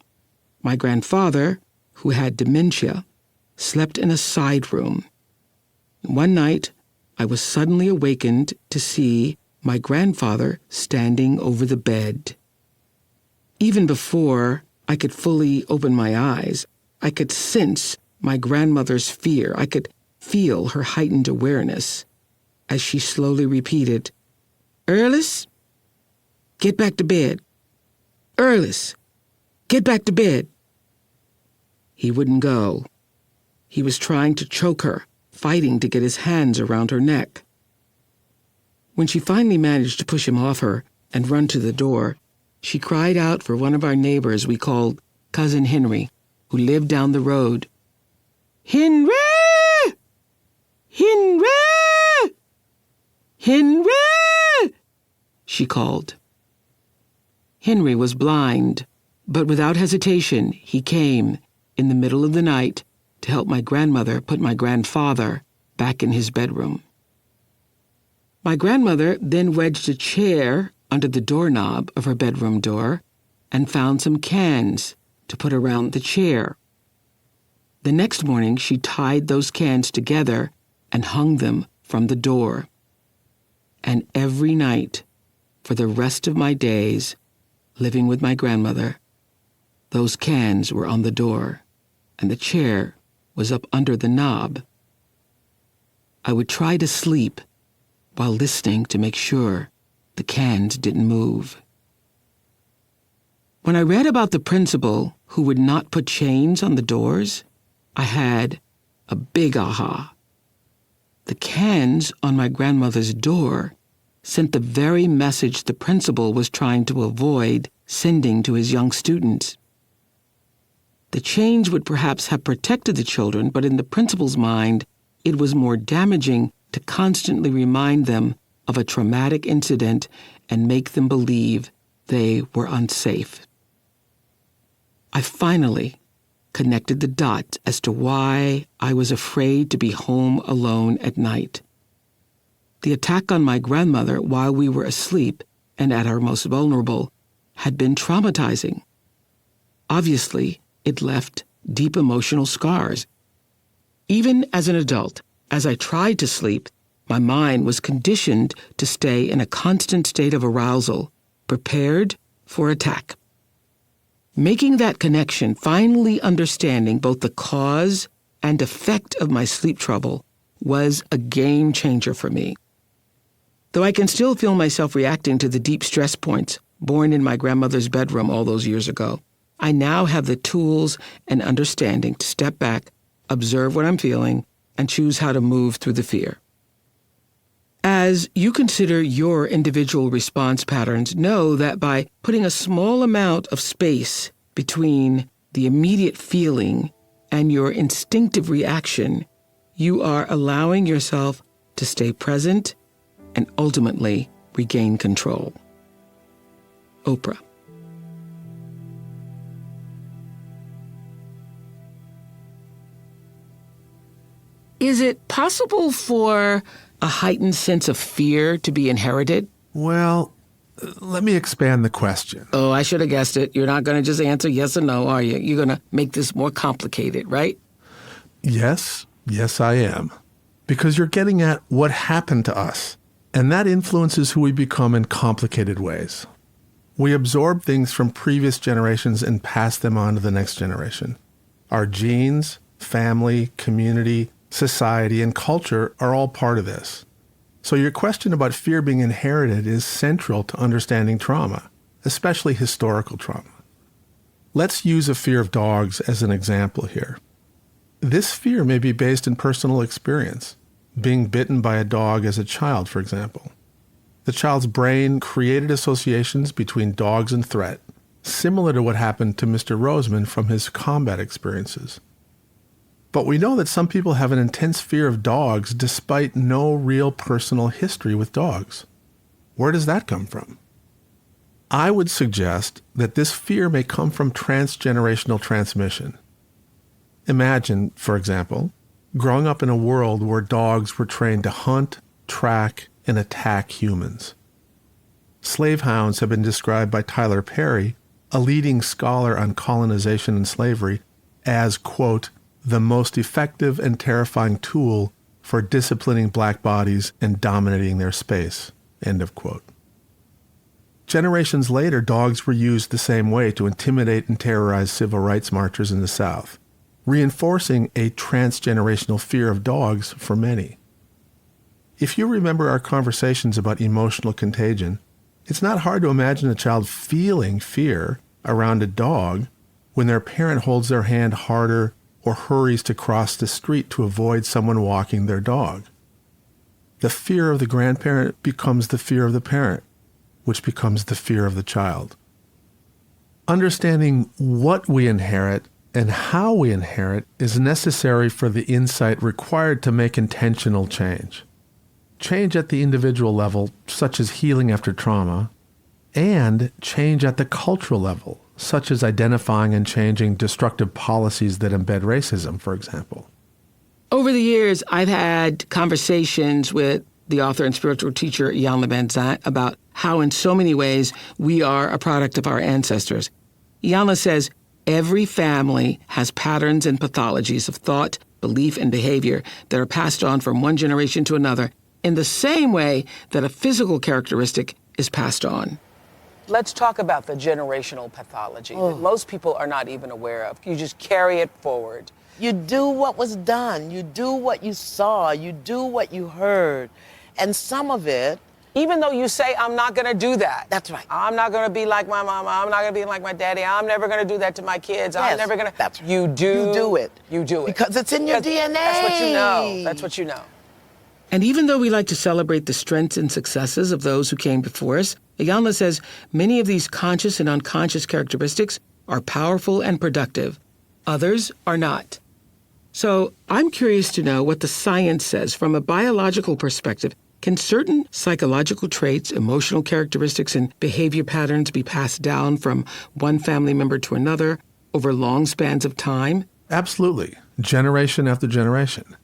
My grandfather, who had dementia, slept in a side room. One night, I was suddenly awakened to see my grandfather standing over the bed. Even before I could fully open my eyes, I could sense my grandmother's fear. I could feel her heightened awareness as she slowly repeated, "Erlis, get back to bed. Erlis, get back to bed." He wouldn't go. He was trying to choke her, fighting to get his hands around her neck. When she finally managed to push him off her and run to the door, she cried out for one of our neighbors we called Cousin Henry, who lived down the road. "Henry! Henry! Henry!" she called. Henry was blind, but without hesitation, he came in the middle of the night to help my grandmother put my grandfather back in his bedroom. My grandmother then wedged a chair under the doorknob of her bedroom door and found some cans to put around the chair. The next morning, she tied those cans together and hung them from the door. And every night, for the rest of my days, living with my grandmother, those cans were on the door, and the chair was up under the knob. I would try to sleep while listening to make sure the cans didn't move. When I read about the principal who would not put chains on the doors, I had a big aha. The cans on my grandmother's door sent the very message the principal was trying to avoid sending to his young students. The chains would perhaps have protected the children, but in the principal's mind, it was more damaging to constantly remind them of a traumatic incident and make them believe they were unsafe. I finally connected the dots as to why I was afraid to be home alone at night. The attack on my grandmother while we were asleep and at our most vulnerable had been traumatizing. Obviously, it left deep emotional scars. Even as an adult, as I tried to sleep, my mind was conditioned to stay in a constant state of arousal, prepared for attack. Making that connection, finally understanding both the cause and effect of my sleep trouble, was a game changer for me. Though I can still feel myself reacting to the deep stress points born in my grandmother's bedroom all those years ago, I now have the tools and understanding to step back, observe what I'm feeling, and choose how to move through the fear. As you consider your individual response patterns, know that by putting a small amount of space between the immediate feeling and your instinctive reaction, you are allowing yourself to stay present and ultimately regain control. Oprah. Is it possible for a heightened sense of fear to be inherited? Well, let me expand the question. Oh, I should have guessed it. You're not going to just answer yes or no, are you? You're going to make this more complicated, right? Yes, I am. Because you're getting at what happened to us, and that influences who we become in complicated ways. We absorb things from previous generations and pass them on to the next generation. Our genes, family, community, society, and culture are all part of this. So your question about fear being inherited is central to understanding trauma, especially historical trauma. Let's use a fear of dogs as an example here. This fear may be based in personal experience, being bitten by a dog as a child, for example. The child's brain created associations between dogs and threat, similar to what happened to Mr. Roseman from his combat experiences. But we know that some people have an intense fear of dogs despite no real personal history with dogs. Where does that come from? I would suggest that this fear may come from transgenerational transmission. Imagine, for example, growing up in a world where dogs were trained to hunt, track, and attack humans. Slave hounds have been described by Tyler Perry, a leading scholar on colonization and slavery, as, quote, the most effective and terrifying tool for disciplining black bodies and dominating their space, end of quote. Generations later, dogs were used the same way to intimidate and terrorize civil rights marchers in the South, reinforcing a transgenerational fear of dogs for many. If you remember our conversations about emotional contagion, it's not hard to imagine a child feeling fear around a dog when their parent holds their hand harder or hurries to cross the street to avoid someone walking their dog. The fear of the grandparent becomes the fear of the parent, which becomes the fear of the child. Understanding what we inherit and how we inherit is necessary for the insight required to make intentional change. Change at the individual level, such as healing after trauma, and change at the cultural level, such as identifying and changing destructive policies that embed racism, for example. Over the years, I've had conversations with the author and spiritual teacher Iyanla Vanzant about how in so many ways we are a product of our ancestors. Iyanla says every family has patterns and pathologies of thought, belief, and behavior that are passed on from one generation to another in the same way that a physical characteristic is passed on. Let's talk about the generational pathology that most people are not even aware of. You just carry it forward. You do what was done. You do what you saw. You do what you heard. And some of it... Even though you say, I'm not going to do that. That's right. I'm not going to be like my mama. I'm not going to be like my daddy. I'm never going to do that to my kids. Yes, I'm never going to... That's right. You do. You do it. You do it. Because it's in your DNA. That's what you know. That's what you know. And even though we like to celebrate the strengths and successes of those who came before us, Iyanla says many of these conscious and unconscious characteristics are powerful and productive. Others are not. So I'm curious to know what the science says from a biological perspective. Can certain psychological traits, emotional characteristics, and behavior patterns be passed down from one family member to another over long spans of time? Absolutely, generation after generation.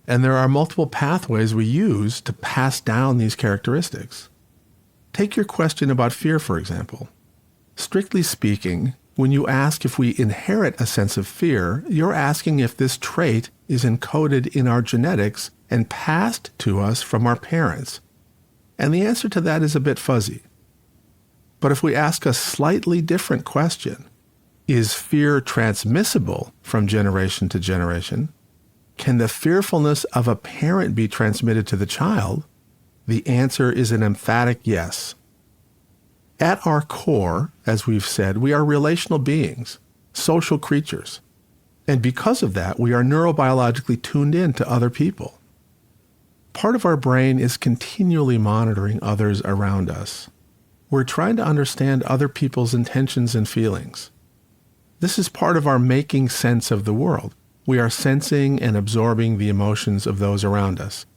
And there are multiple pathways we use to pass down these characteristics. Take your question about fear, for example. Strictly speaking, when you ask if we inherit a sense of fear, you're asking if this trait is encoded in our genetics and passed to us from our parents. And the answer to that is a bit fuzzy. But if we ask a slightly different question, is fear transmissible from generation to generation? Can the fearfulness of a parent be transmitted to the child? The answer is an emphatic yes. At our core, as we've said, we are relational beings, social creatures. And because of that, we are neurobiologically tuned in to other people. Part of our brain is continually monitoring others around us. We're trying to understand other people's intentions and feelings. This is part of our making sense of the world. We are sensing and absorbing the emotions of those around us.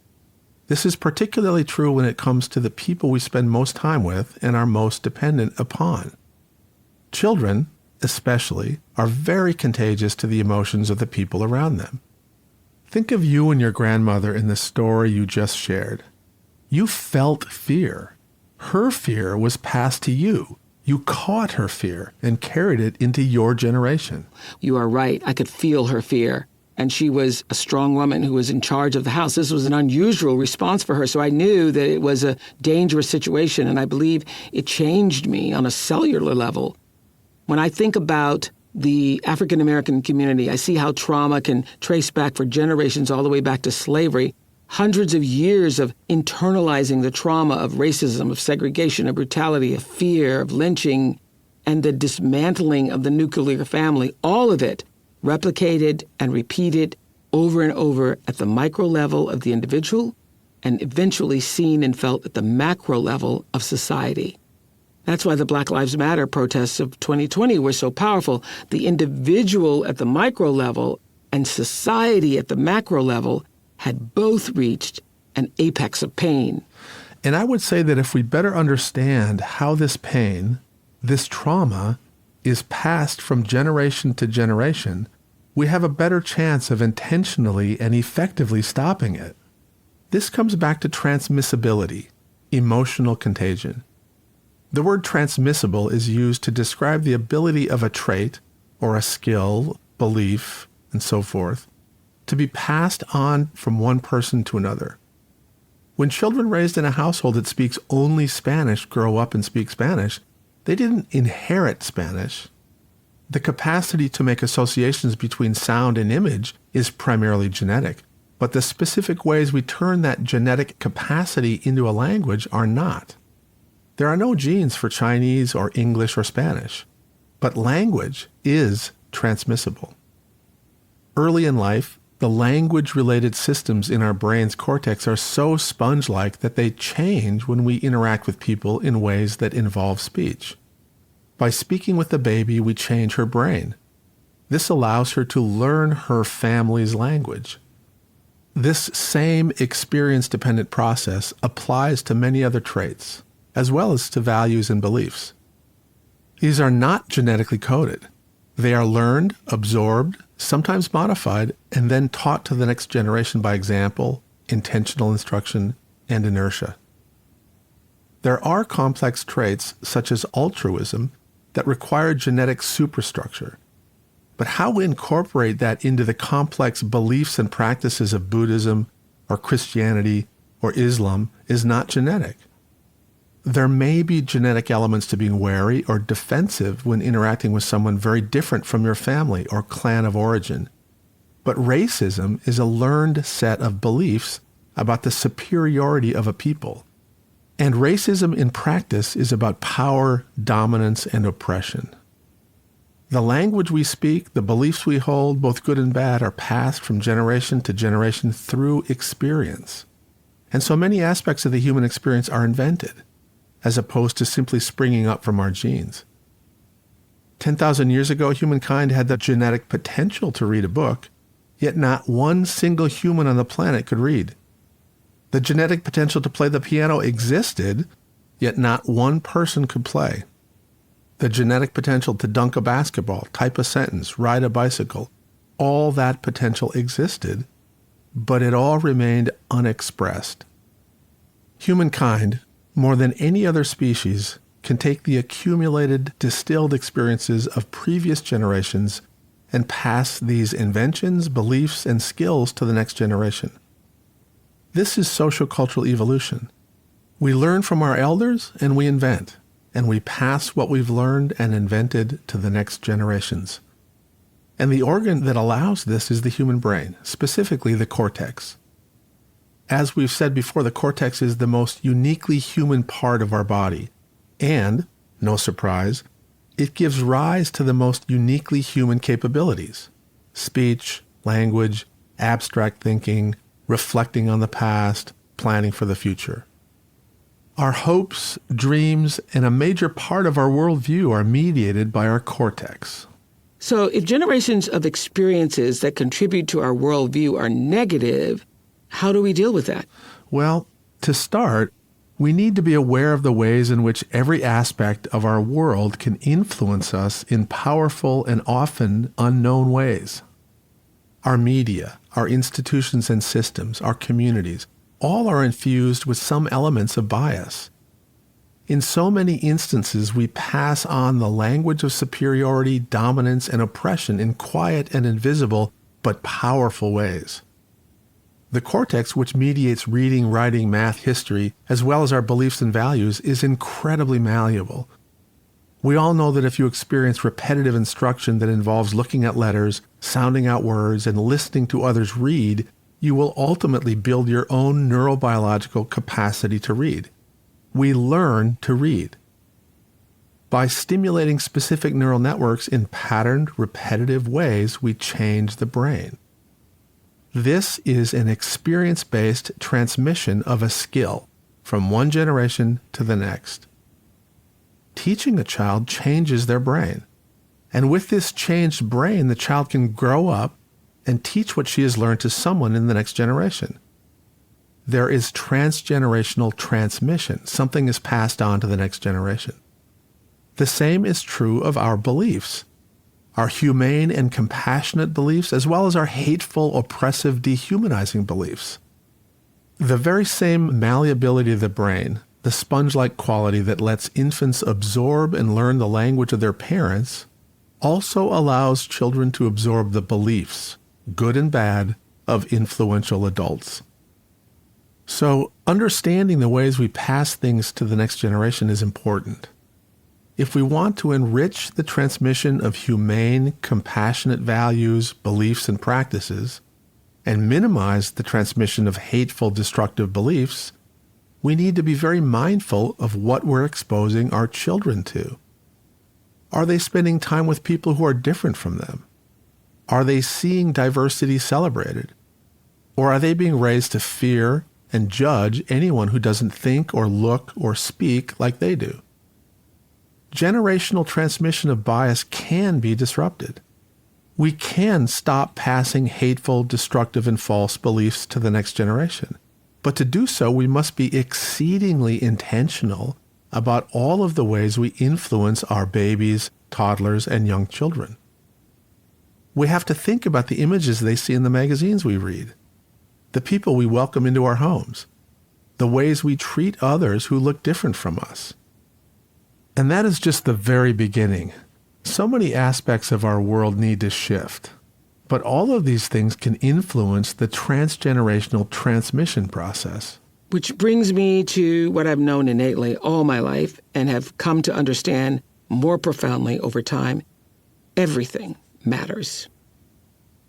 This is particularly true when it comes to the people we spend most time with and are most dependent upon. Children, especially, are very contagious to the emotions of the people around them. Think of you and your grandmother in the story you just shared. You felt fear. Her fear was passed to you. You caught her fear and carried it into your generation. You are right. I could feel her fear. And she was a strong woman who was in charge of the house. This was an unusual response for her. So I knew that it was a dangerous situation. And I believe it changed me on a cellular level. When I think about the African American community, I see how trauma can trace back for generations all the way back to slavery. Hundreds of years of internalizing the trauma of racism, of segregation, of brutality, of fear, of lynching, and the dismantling of the nuclear family, all of it replicated and repeated over and over at the micro level of the individual and eventually seen and felt at the macro level of society. That's why the Black Lives Matter protests of 2020 were so powerful. The individual at the micro level and society at the macro level had both reached an apex of pain. And I would say that if we better understand how this pain, this trauma, is passed from generation to generation, we have a better chance of intentionally and effectively stopping it. This comes back to transmissibility, emotional contagion. The word transmissible is used to describe the ability of a trait or a skill, belief, and so forth, to be passed on from one person to another. When children raised in a household that speaks only Spanish grow up and speak Spanish, they didn't inherit Spanish. The capacity to make associations between sound and image is primarily genetic, but the specific ways we turn that genetic capacity into a language are not. There are no genes for Chinese or English or Spanish, but language is transmissible. Early in life, the language-related systems in our brain's cortex are so sponge-like that they change when we interact with people in ways that involve speech. By speaking with the baby, we change her brain. This allows her to learn her family's language. This same experience-dependent process applies to many other traits, as well as to values and beliefs. These are not genetically coded. They are learned, absorbed, sometimes modified, and then taught to the next generation by example, intentional instruction, and inertia. There are complex traits, such as altruism, that require genetic superstructure. But how we incorporate that into the complex beliefs and practices of Buddhism or Christianity or Islam is not genetic. There may be genetic elements to being wary or defensive when interacting with someone very different from your family or clan of origin. But racism is a learned set of beliefs about the superiority of a people. And racism in practice is about power, dominance, and oppression. The language we speak, the beliefs we hold, both good and bad, are passed from generation to generation through experience. And so many aspects of the human experience are invented, as opposed to simply springing up from our genes. 10,000 years ago, humankind had the genetic potential to read a book, yet not one single human on the planet could read. The genetic potential to play the piano existed, yet not one person could play. The genetic potential to dunk a basketball, type a sentence, ride a bicycle, all that potential existed, but it all remained unexpressed. Humankind, more than any other species, can take the accumulated, distilled experiences of previous generations and pass these inventions, beliefs, and skills to the next generation. This is social-cultural evolution. We learn from our elders and we invent, and we pass what we've learned and invented to the next generations. And the organ that allows this is the human brain, specifically the cortex. As we've said before, the cortex is the most uniquely human part of our body. And, no surprise, it gives rise to the most uniquely human capabilities: speech, language, abstract thinking, reflecting on the past, planning for the future. Our hopes, dreams, and a major part of our worldview are mediated by our cortex. So if generations of experiences that contribute to our worldview are negative, how do we deal with that? Well, to start, we need to be aware of the ways in which every aspect of our world can influence us in powerful and often unknown ways. Our media, our institutions and systems, our communities, all are infused with some elements of bias. In so many instances, we pass on the language of superiority, dominance, and oppression in quiet and invisible but powerful ways. The cortex, which mediates reading, writing, math, history, as well as our beliefs and values, is incredibly malleable. We all know that if you experience repetitive instruction that involves looking at letters, sounding out words, and listening to others read, you will ultimately build your own neurobiological capacity to read. We learn to read. By stimulating specific neural networks in patterned, repetitive ways, we change the brain. This is an experience-based transmission of a skill from one generation to the next. Teaching a child changes their brain. And with this changed brain, the child can grow up and teach what she has learned to someone in the next generation. There is transgenerational transmission. Something is passed on to the next generation. The same is true of our beliefs, our humane and compassionate beliefs, as well as our hateful, oppressive, dehumanizing beliefs. The very same malleability of the brain, the sponge-like quality that lets infants absorb and learn the language of their parents, also allows children to absorb the beliefs, good and bad, of influential adults. So, understanding the ways we pass things to the next generation is important. If we want to enrich the transmission of humane, compassionate values, beliefs, and practices, and minimize the transmission of hateful, destructive beliefs, we need to be very mindful of what we're exposing our children to. Are they spending time with people who are different from them? Are they seeing diversity celebrated? Or are they being raised to fear and judge anyone who doesn't think or look or speak like they do? Generational transmission of bias can be disrupted. We can stop passing hateful, destructive, and false beliefs to the next generation. But to do so, we must be exceedingly intentional about all of the ways we influence our babies, toddlers, and young children. We have to think about the images they see in the magazines we read, the people we welcome into our homes, the ways we treat others who look different from us. And that is just the very beginning. So many aspects of our world need to shift. But all of these things can influence the transgenerational transmission process. Which brings me to what I've known innately all my life and have come to understand more profoundly over time. Everything matters.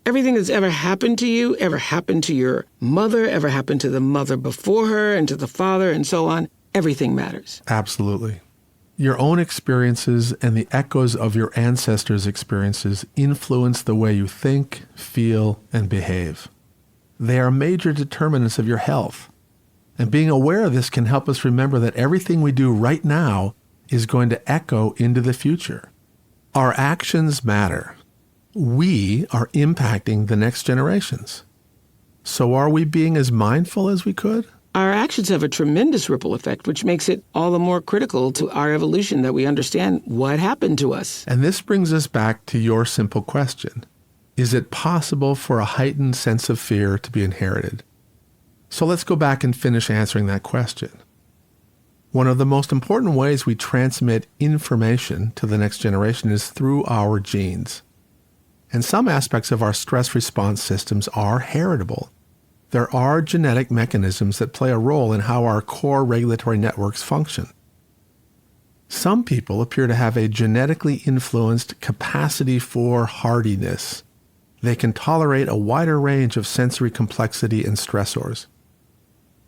Everything that's ever happened to you, ever happened to your mother, ever happened to the mother before her and to the father and so on, everything matters. Absolutely. Your own experiences and the echoes of your ancestors' experiences influence the way you think, feel, and behave. They are major determinants of your health. And being aware of this can help us remember that everything we do right now is going to echo into the future. Our actions matter. We are impacting the next generations. So are we being as mindful as we could? Our actions have a tremendous ripple effect, which makes it all the more critical to our evolution that we understand what happened to us. And this brings us back to your simple question. Is it possible for a heightened sense of fear to be inherited? So let's go back and finish answering that question. One of the most important ways we transmit information to the next generation is through our genes. And some aspects of our stress response systems are heritable. There are genetic mechanisms that play a role in how our core regulatory networks function. Some people appear to have a genetically influenced capacity for hardiness. They can tolerate a wider range of sensory complexity and stressors.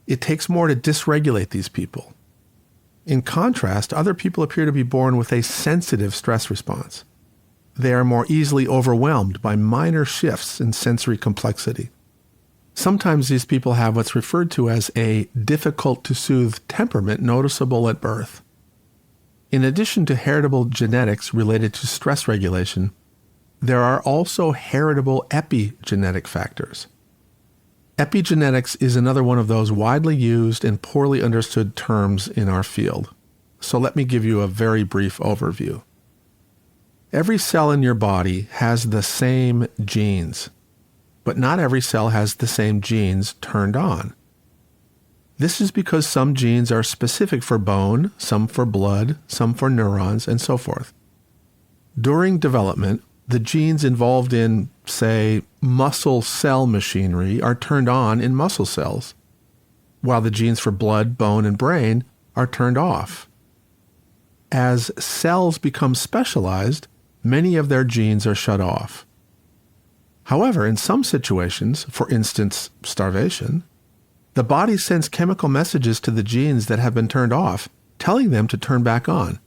It takes more to dysregulate these people. In contrast, other people appear to be born with a sensitive stress response. They are more easily overwhelmed by minor shifts in sensory complexity. Sometimes these people have what's referred to as a difficult-to-soothe temperament noticeable at birth. In addition to heritable genetics related to stress regulation, there are also heritable epigenetic factors. Epigenetics is another one of those widely used and poorly understood terms in our field. So let me give you a very brief overview. Every cell in your body has the same genes, but not every cell has the same genes turned on. This is because some genes are specific for bone, some for blood, some for neurons, and so forth. During development, the genes involved in, say, muscle cell machinery are turned on in muscle cells, while the genes for blood, bone, and brain are turned off. As cells become specialized, many of their genes are shut off. However, in some situations, for instance, starvation, the body sends chemical messages to the genes that have been turned off, telling them to turn back on.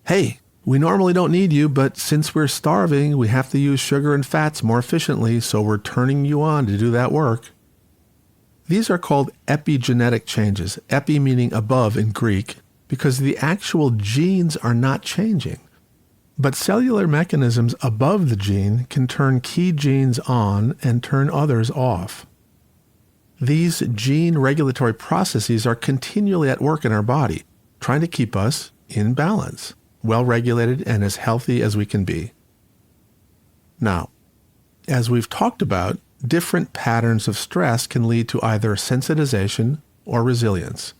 Hey, we normally don't need you, but since we're starving, we have to use sugar and fats more efficiently, so we're turning you on to do that work. These are called epigenetic changes, epi meaning above in Greek, because the actual genes are not changing. But cellular mechanisms above the gene can turn key genes on and turn others off. These gene regulatory processes are continually at work in our body, trying to keep us in balance, well-regulated and as healthy as we can be. Now, as we've talked about, different patterns of stress can lead to either sensitization or resilience.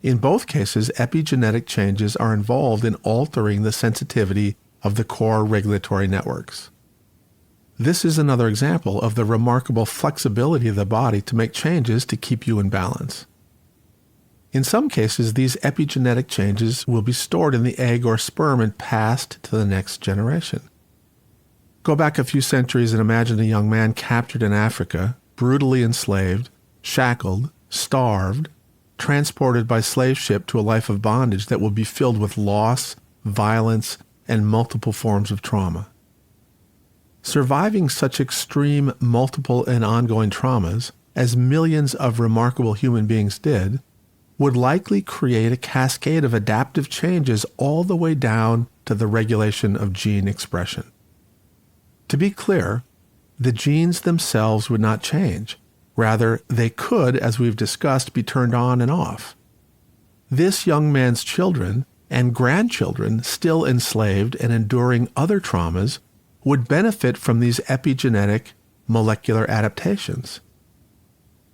In both cases, epigenetic changes are involved in altering the sensitivity of the core regulatory networks. This is another example of the remarkable flexibility of the body to make changes to keep you in balance. In some cases, these epigenetic changes will be stored in the egg or sperm and passed to the next generation. Go back a few centuries and imagine a young man captured in Africa, brutally enslaved, shackled, starved, transported by slave ship to a life of bondage that will be filled with loss, violence, and multiple forms of trauma. Surviving such extreme, multiple, and ongoing traumas, as millions of remarkable human beings did, would likely create a cascade of adaptive changes all the way down to the regulation of gene expression. To be clear, the genes themselves would not change. Rather, they could, as we've discussed, be turned on and off. This young man's children and grandchildren, still enslaved and enduring other traumas, would benefit from these epigenetic molecular adaptations.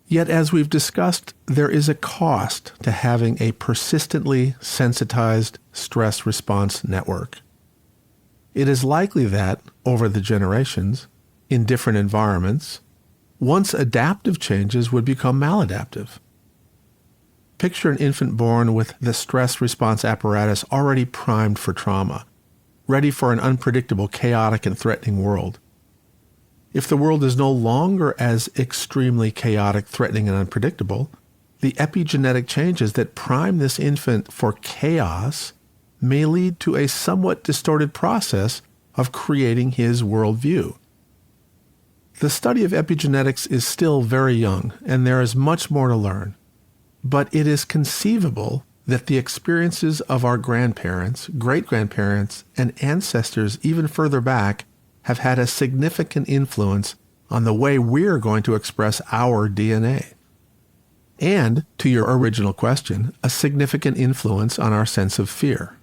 Yet, as we've discussed, there is a cost to having a persistently sensitized stress response network. It is likely that, over the generations, in different environments, once adaptive changes would become maladaptive. Picture an infant born with the stress response apparatus already primed for trauma, ready for an unpredictable, chaotic, and threatening world. If the world is no longer as extremely chaotic, threatening, and unpredictable, the epigenetic changes that prime this infant for chaos may lead to a somewhat distorted process of creating his worldview. The study of epigenetics is still very young, and there is much more to learn. But it is conceivable that the experiences of our grandparents, great-grandparents, and ancestors even further back have had a significant influence on the way we're going to express our DNA. And, to your original question, a significant influence on our sense of fear.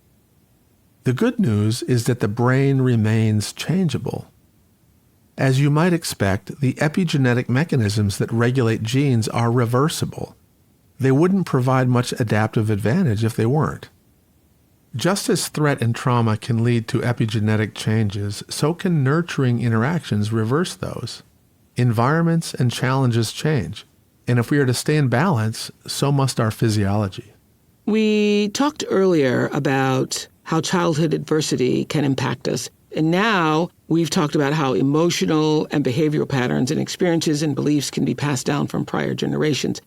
The good news is that the brain remains changeable. As you might expect, the epigenetic mechanisms that regulate genes are reversible. They wouldn't provide much adaptive advantage if they weren't. Just as threat and trauma can lead to epigenetic changes, so can nurturing interactions reverse those. Environments and challenges change, and if we are to stay in balance, so must our physiology. We talked earlier about how childhood adversity can impact us, and now we've talked about how emotional and behavioral patterns and experiences and beliefs can be passed down from prior generations.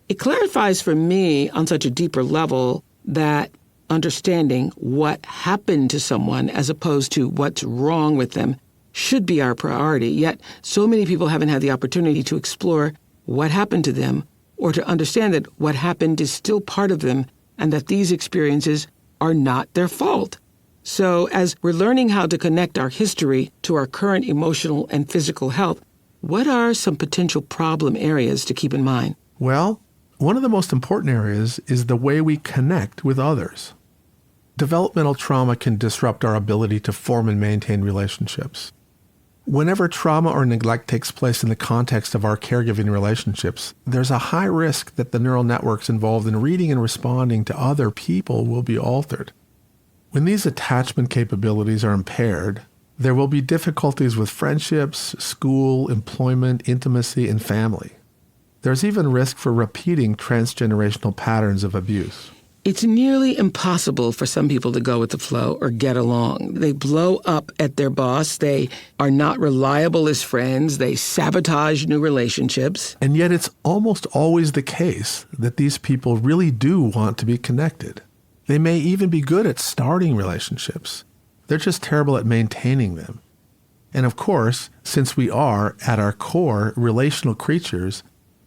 It clarifies for me on such a deeper level that understanding what happened to someone as opposed to what's wrong with them should be our priority. Yet so many people haven't had the opportunity to explore what happened to them or to understand that what happened is still part of them and that these experiences are not their fault. So as we're learning how to connect our history to our current emotional and physical health, what are some potential problem areas to keep in mind? Well, one of the most important areas is the way we connect with others. Developmental trauma can disrupt our ability to form and maintain relationships. Whenever trauma or neglect takes place in the context of our caregiving relationships, there's a high risk that the neural networks involved in reading and responding to other people will be altered. When these attachment capabilities are impaired, there will be difficulties with friendships, school, employment, intimacy, and family. There's even risk for repeating transgenerational patterns of abuse. It's nearly impossible for some people to go with the flow or get along. They blow up at their boss. They are not reliable as friends. They sabotage new relationships. And yet it's almost always the case that these people really do want to be connected. They may even be good at starting relationships. They're just terrible at maintaining them. And of course, since we are, at our core, relational creatures,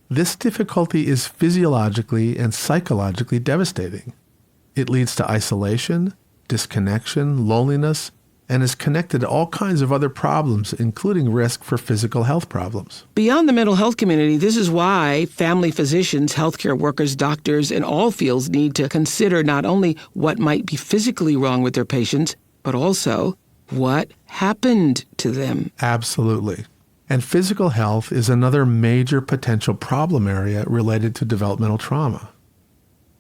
this difficulty is physiologically and psychologically devastating. It leads to isolation, disconnection, loneliness, and is connected to all kinds of other problems, including risk for physical health problems. Beyond the mental health community, this is why family physicians, healthcare workers, doctors in all fields need to consider not only what might be physically wrong with their patients, but also what happened to them. Absolutely. And physical health is another major potential problem area related to developmental trauma.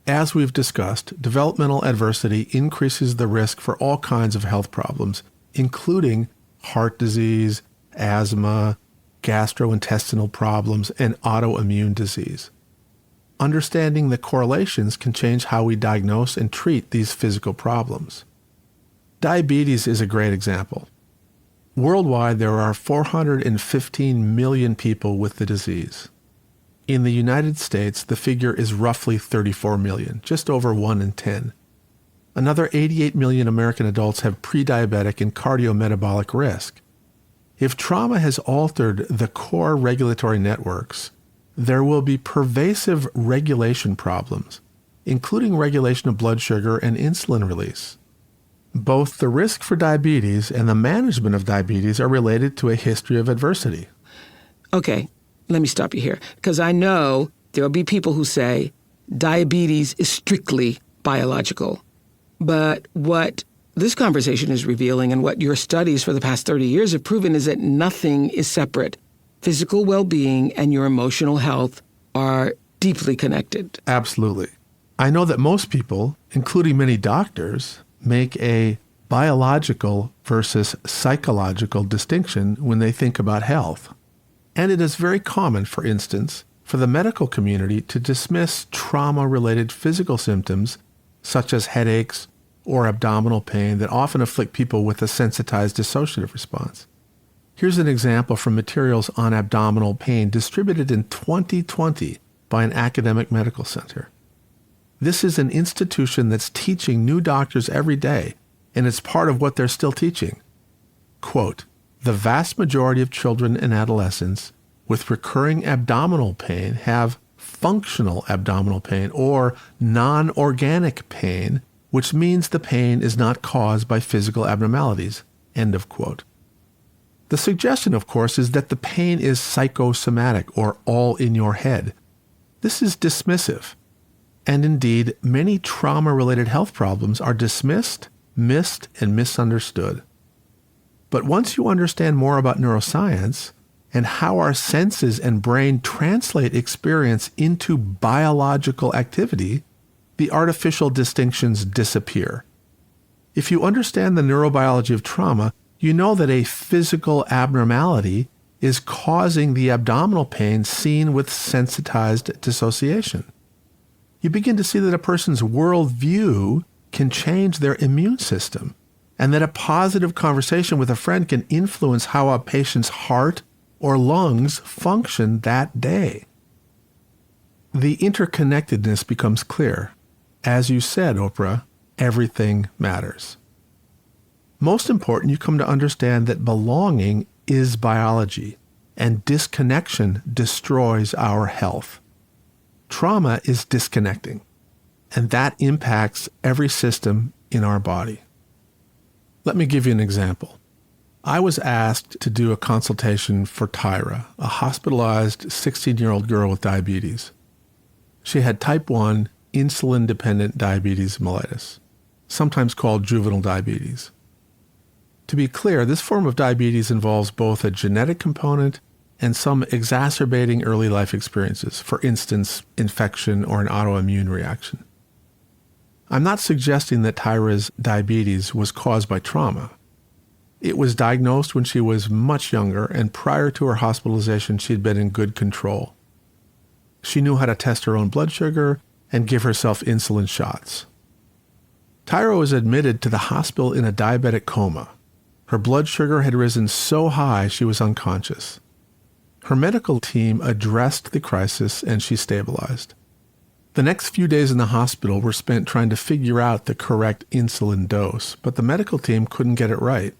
As we've discussed, developmental adversity increases the risk for all kinds of health problems, including heart disease, asthma, gastrointestinal problems, and autoimmune disease. Understanding the correlations can change how we diagnose and treat these physical problems. Diabetes is a great example. Worldwide, there are 415 million people with the disease. In the United States, the figure is roughly 34 million, just over 1 in 10. Another 88 million American adults have pre-diabetic and cardiometabolic risk. If trauma has altered the core regulatory networks, there will be pervasive regulation problems, including regulation of blood sugar and insulin release. Both the risk for diabetes and the management of diabetes are related to a history of adversity. Okay, let me stop you here, because I know there will be people who say diabetes is strictly biological. But what this conversation is revealing and what your studies for the past 30 years have proven is that nothing is separate. Physical well-being and your emotional health are deeply connected. Absolutely. I know that most people, including many doctors, make a biological versus psychological distinction when they think about health. And it is very common, for instance, for the medical community to dismiss trauma-related physical symptoms such as headaches or abdominal pain that often afflict people with a sensitized dissociative response. Here's an example from materials on abdominal pain distributed in 2020 by an academic medical center. This is an institution that's teaching new doctors every day, and it's part of what they're still teaching. Quote, "The vast majority of children and adolescents with recurring abdominal pain have functional abdominal pain or non-organic pain, which means the pain is not caused by physical abnormalities." End of quote. The suggestion, of course, is that the pain is psychosomatic or all in your head. This is dismissive. And indeed, many trauma-related health problems are dismissed, missed, and misunderstood. But once you understand more about neuroscience and how our senses and brain translate experience into biological activity, the artificial distinctions disappear. If you understand the neurobiology of trauma, you know that a physical abnormality is causing the abdominal pain seen with sensitized dissociation. You begin to see that a person's worldview can change their immune system, and that a positive conversation with a friend can influence how a patient's heart or lungs function that day. The interconnectedness becomes clear. As you said, Oprah, everything matters. Most important, you come to understand that belonging is biology, and disconnection destroys our health. Trauma is disconnecting, and that impacts every system in our body. Let me give you an example. I was asked to do a consultation for Tyra, a hospitalized 16-year-old girl with diabetes. She had type 1 insulin-dependent diabetes mellitus, sometimes called juvenile diabetes. To be clear, this form of diabetes involves both a genetic component and some exacerbating early life experiences, for instance, infection or an autoimmune reaction. I'm not suggesting that Tyra's diabetes was caused by trauma. It was diagnosed when she was much younger, and prior to her hospitalization, she'd been in good control. She knew how to test her own blood sugar and give herself insulin shots. Tyra was admitted to the hospital in a diabetic coma. Her blood sugar had risen so high she was unconscious. Her medical team addressed the crisis and she stabilized. The next few days in the hospital were spent trying to figure out the correct insulin dose, but the medical team couldn't get it right.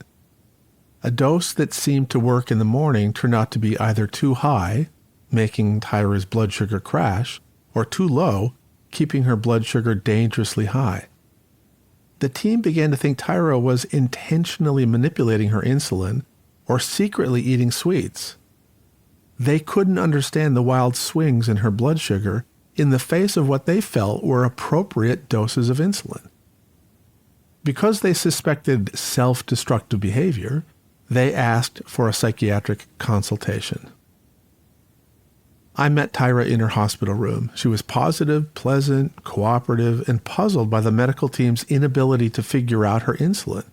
A dose that seemed to work in the morning turned out to be either too high, making Tyra's blood sugar crash, or too low, keeping her blood sugar dangerously high. The team began to think Tyra was intentionally manipulating her insulin or secretly eating sweets. They couldn't understand the wild swings in her blood sugar in the face of what they felt were appropriate doses of insulin. Because they suspected self-destructive behavior, they asked for a psychiatric consultation. I met Tyra in her hospital room. She was positive, pleasant, cooperative, and puzzled by the medical team's inability to figure out her insulin.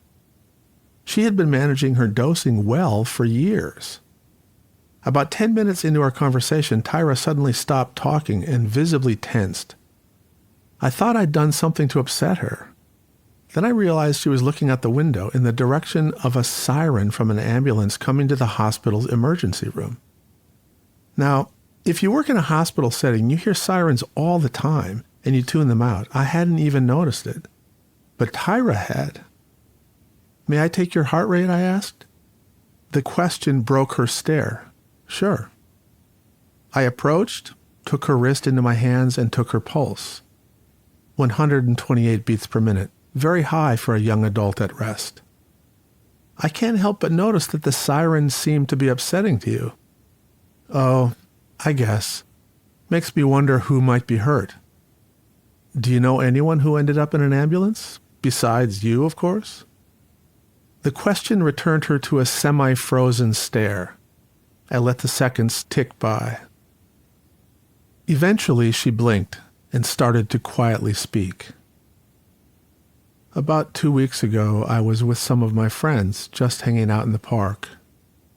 She had been managing her dosing well for years. About 10 minutes into our conversation, Tyra suddenly stopped talking and visibly tensed. I thought I'd done something to upset her. Then I realized she was looking out the window in the direction of a siren from an ambulance coming to the hospital's emergency room. Now, if you work in a hospital setting, you hear sirens all the time and you tune them out. I hadn't even noticed it. But Tyra had. "May I take your heart rate?" I asked. The question broke her stare. "Sure." I approached, took her wrist into my hands, and took her pulse. 128 beats per minute, very high for a young adult at rest. "I can't help but notice that the sirens seem to be upsetting to you." "Oh, I guess. Makes me wonder who might be hurt." "Do you know anyone who ended up in an ambulance? Besides you, of course?" The question returned her to a semi-frozen stare. I let the seconds tick by. Eventually, she blinked and started to quietly speak. "About 2 weeks ago, I was with some of my friends, just hanging out in the park.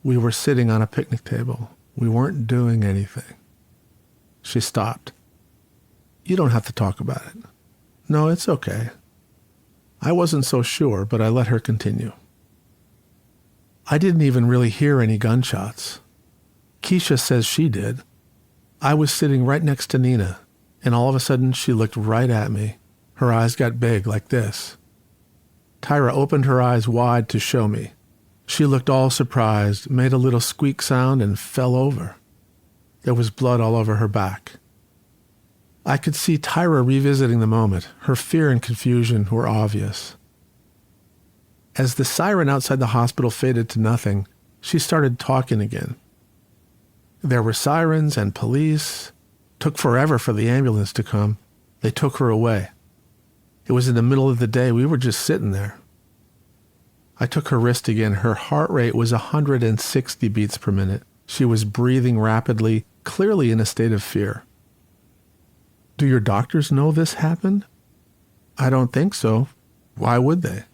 We were sitting on a picnic table. We weren't doing anything." She stopped. "You don't have to talk about it." "No, it's okay." I wasn't so sure, but I let her continue. "I didn't even really hear any gunshots. Keisha says she did. I was sitting right next to Nina, and all of a sudden she looked right at me. Her eyes got big like this." Tyra opened her eyes wide to show me. She looked all surprised, made a little squeak sound, and fell over. There was blood all over her back. I could see Tyra revisiting the moment. Her fear and confusion were obvious. As the siren outside the hospital faded to nothing, she started talking again. There were sirens and police. Took forever for the ambulance to come. They took her away. It was in the middle of the day. We were just sitting there. I took her wrist again. Her heart rate was 160 beats per minute. She was breathing rapidly, clearly in a state of fear. "Do your doctors know this happened?" "I don't think so. Why would they?"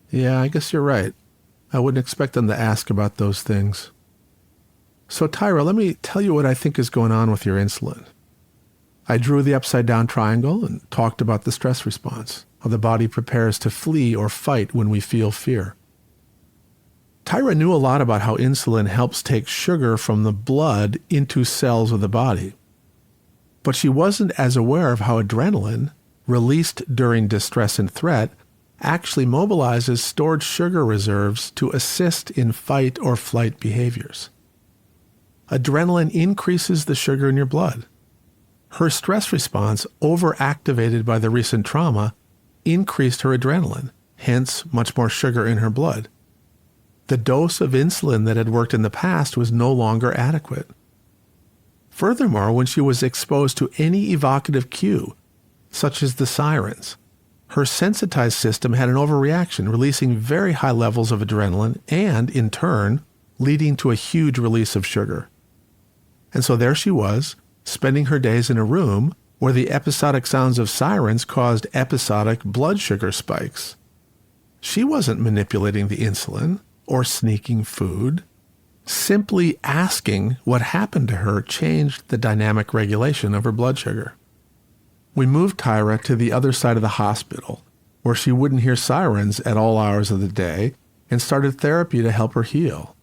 "Yeah, I guess you're right. I wouldn't expect them to ask about those things." "So Tyra, let me tell you what I think is going on with your insulin." I drew the upside-down triangle and talked about the stress response, how the body prepares to flee or fight when we feel fear. Tyra knew a lot about how insulin helps take sugar from the blood into cells of the body. But she wasn't as aware of how adrenaline, released during distress and threat, actually mobilizes stored sugar reserves to assist in fight or flight behaviors. Adrenaline increases the sugar in your blood. Her stress response, overactivated by the recent trauma, increased her adrenaline, hence much more sugar in her blood. The dose of insulin that had worked in the past was no longer adequate. Furthermore, when she was exposed to any evocative cue, such as the sirens, her sensitized system had an overreaction, releasing very high levels of adrenaline and, in turn, leading to a huge release of sugar. And so there she was, spending her days in a room where the episodic sounds of sirens caused episodic blood sugar spikes. She wasn't manipulating the insulin or sneaking food. Simply asking what happened to her changed the dynamic regulation of her blood sugar. We moved Tyra to the other side of the hospital, where she wouldn't hear sirens at all hours of the day, and started therapy to help her heal.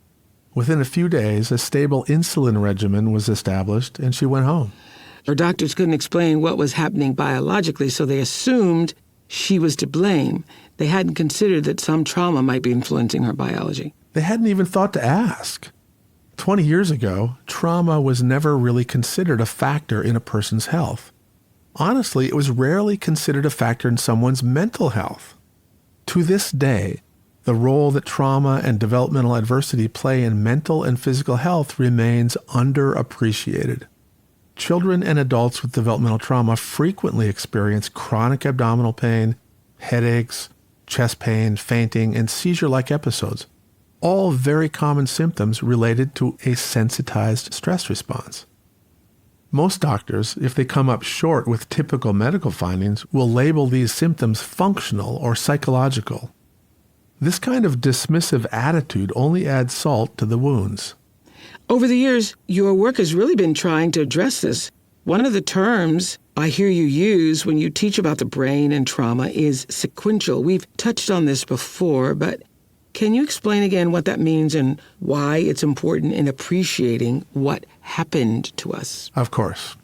Within a few days, a stable insulin regimen was established, and she went home. Her doctors couldn't explain what was happening biologically, so they assumed she was to blame. They hadn't considered that some trauma might be influencing her biology. They hadn't even thought to ask. 20 years ago, trauma was never really considered a factor in a person's health. Honestly, it was rarely considered a factor in someone's mental health. To this day, the role that trauma and developmental adversity play in mental and physical health remains underappreciated. Children and adults with developmental trauma frequently experience chronic abdominal pain, headaches, chest pain, fainting, and seizure-like episodes, all very common symptoms related to a sensitized stress response. Most doctors, if they come up short with typical medical findings, will label these symptoms functional or psychological. This kind of dismissive attitude only adds salt to the wounds. Over the years, your work has really been trying to address this. One of the terms I hear you use when you teach about the brain and trauma is sequential. We've touched on this before, but can you explain again what that means and why it's important in appreciating what happened to us? Of course.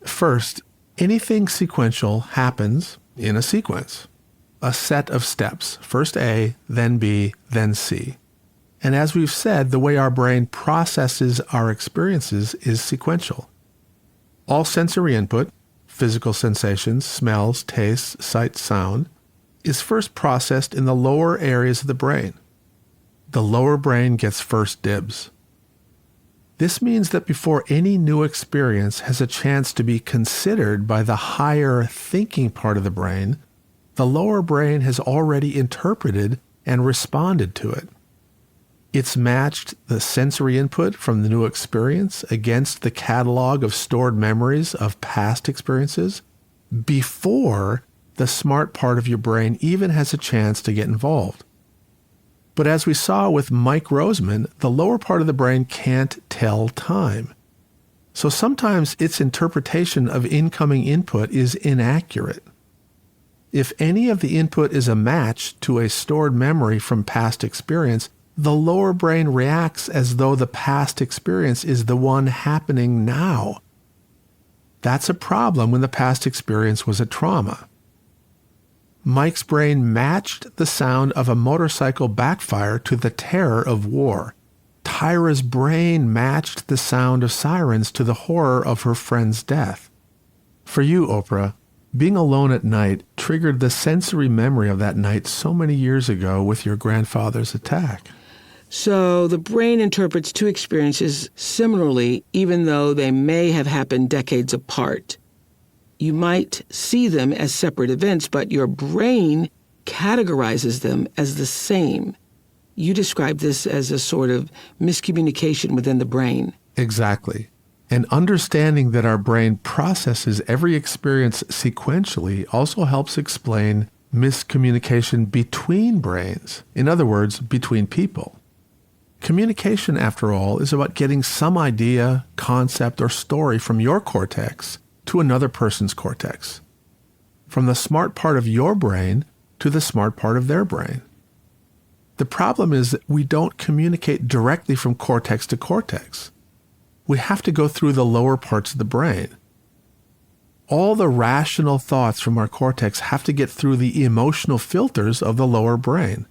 First, anything sequential happens in a sequence, a set of steps, first A, then B, then C. And as we've said, the way our brain processes our experiences is sequential. All sensory input, physical sensations, smells, tastes, sight, sound, is first processed in the lower areas of the brain. The lower brain gets first dibs. This means that before any new experience has a chance to be considered by the higher thinking part of the brain, the lower brain has already interpreted and responded to it. It's matched the sensory input from the new experience against the catalog of stored memories of past experiences before the smart part of your brain even has a chance to get involved. But as we saw with Mike Roseman, the lower part of the brain can't tell time. So sometimes its interpretation of incoming input is inaccurate. If any of the input is a match to a stored memory from past experience, the lower brain reacts as though the past experience is the one happening now. That's a problem when the past experience was a trauma. Mike's brain matched the sound of a motorcycle backfire to the terror of war. Tyra's brain matched the sound of sirens to the horror of her friend's death. For you, Oprah, being alone at night triggered the sensory memory of that night so many years ago with your grandfather's attack. So the brain interprets two experiences similarly, even though they may have happened decades apart. You might see them as separate events, but your brain categorizes them as the same. You describe this as a sort of miscommunication within the brain. Exactly. And understanding that our brain processes every experience sequentially also helps explain miscommunication between brains. In other words, between people. Communication, after all, is about getting some idea, concept, or story from your cortex to another person's cortex. From the smart part of your brain to the smart part of their brain. The problem is that we don't communicate directly from cortex to cortex. We have to go through the lower parts of the brain. All the rational thoughts from our cortex have to get through the emotional filters of the lower brain.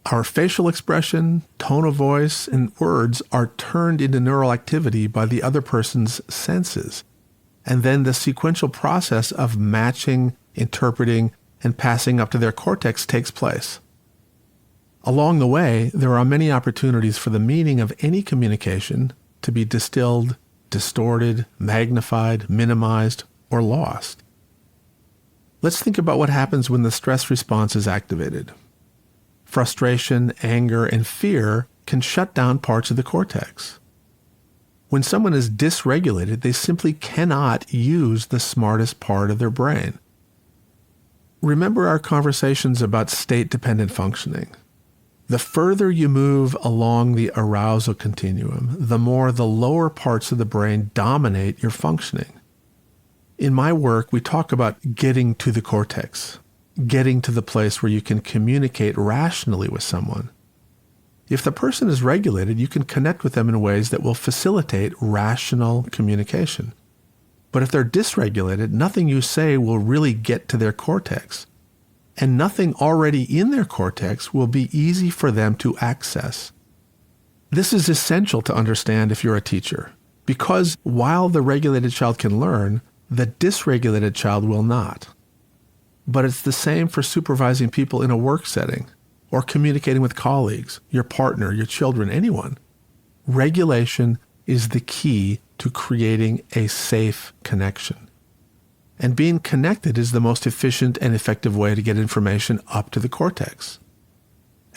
Our facial expression, tone of voice, and words are turned into neural activity by the other person's senses. And then the sequential process of matching, interpreting, and passing up to their cortex takes place. Along the way, there are many opportunities for the meaning of any communication to be distilled, distorted, magnified, minimized, or lost. Let's think about what happens when the stress response is activated. Frustration, anger, and fear can shut down parts of the cortex. When someone is dysregulated, they simply cannot use the smartest part of their brain. Remember our conversations about state-dependent functioning. The further you move along the arousal continuum, the more the lower parts of the brain dominate your functioning. In my work, we talk about getting to the cortex, getting to the place where you can communicate rationally with someone. If the person is regulated, you can connect with them in ways that will facilitate rational communication. But if they're dysregulated, nothing you say will really get to their cortex. And nothing already in their cortex will be easy for them to access. This is essential to understand if you're a teacher, because while the regulated child can learn, the dysregulated child will not. But it's the same for supervising people in a work setting or communicating with colleagues, your partner, your children, anyone. Regulation is the key to creating a safe connection. And being connected is the most efficient and effective way to get information up to the cortex.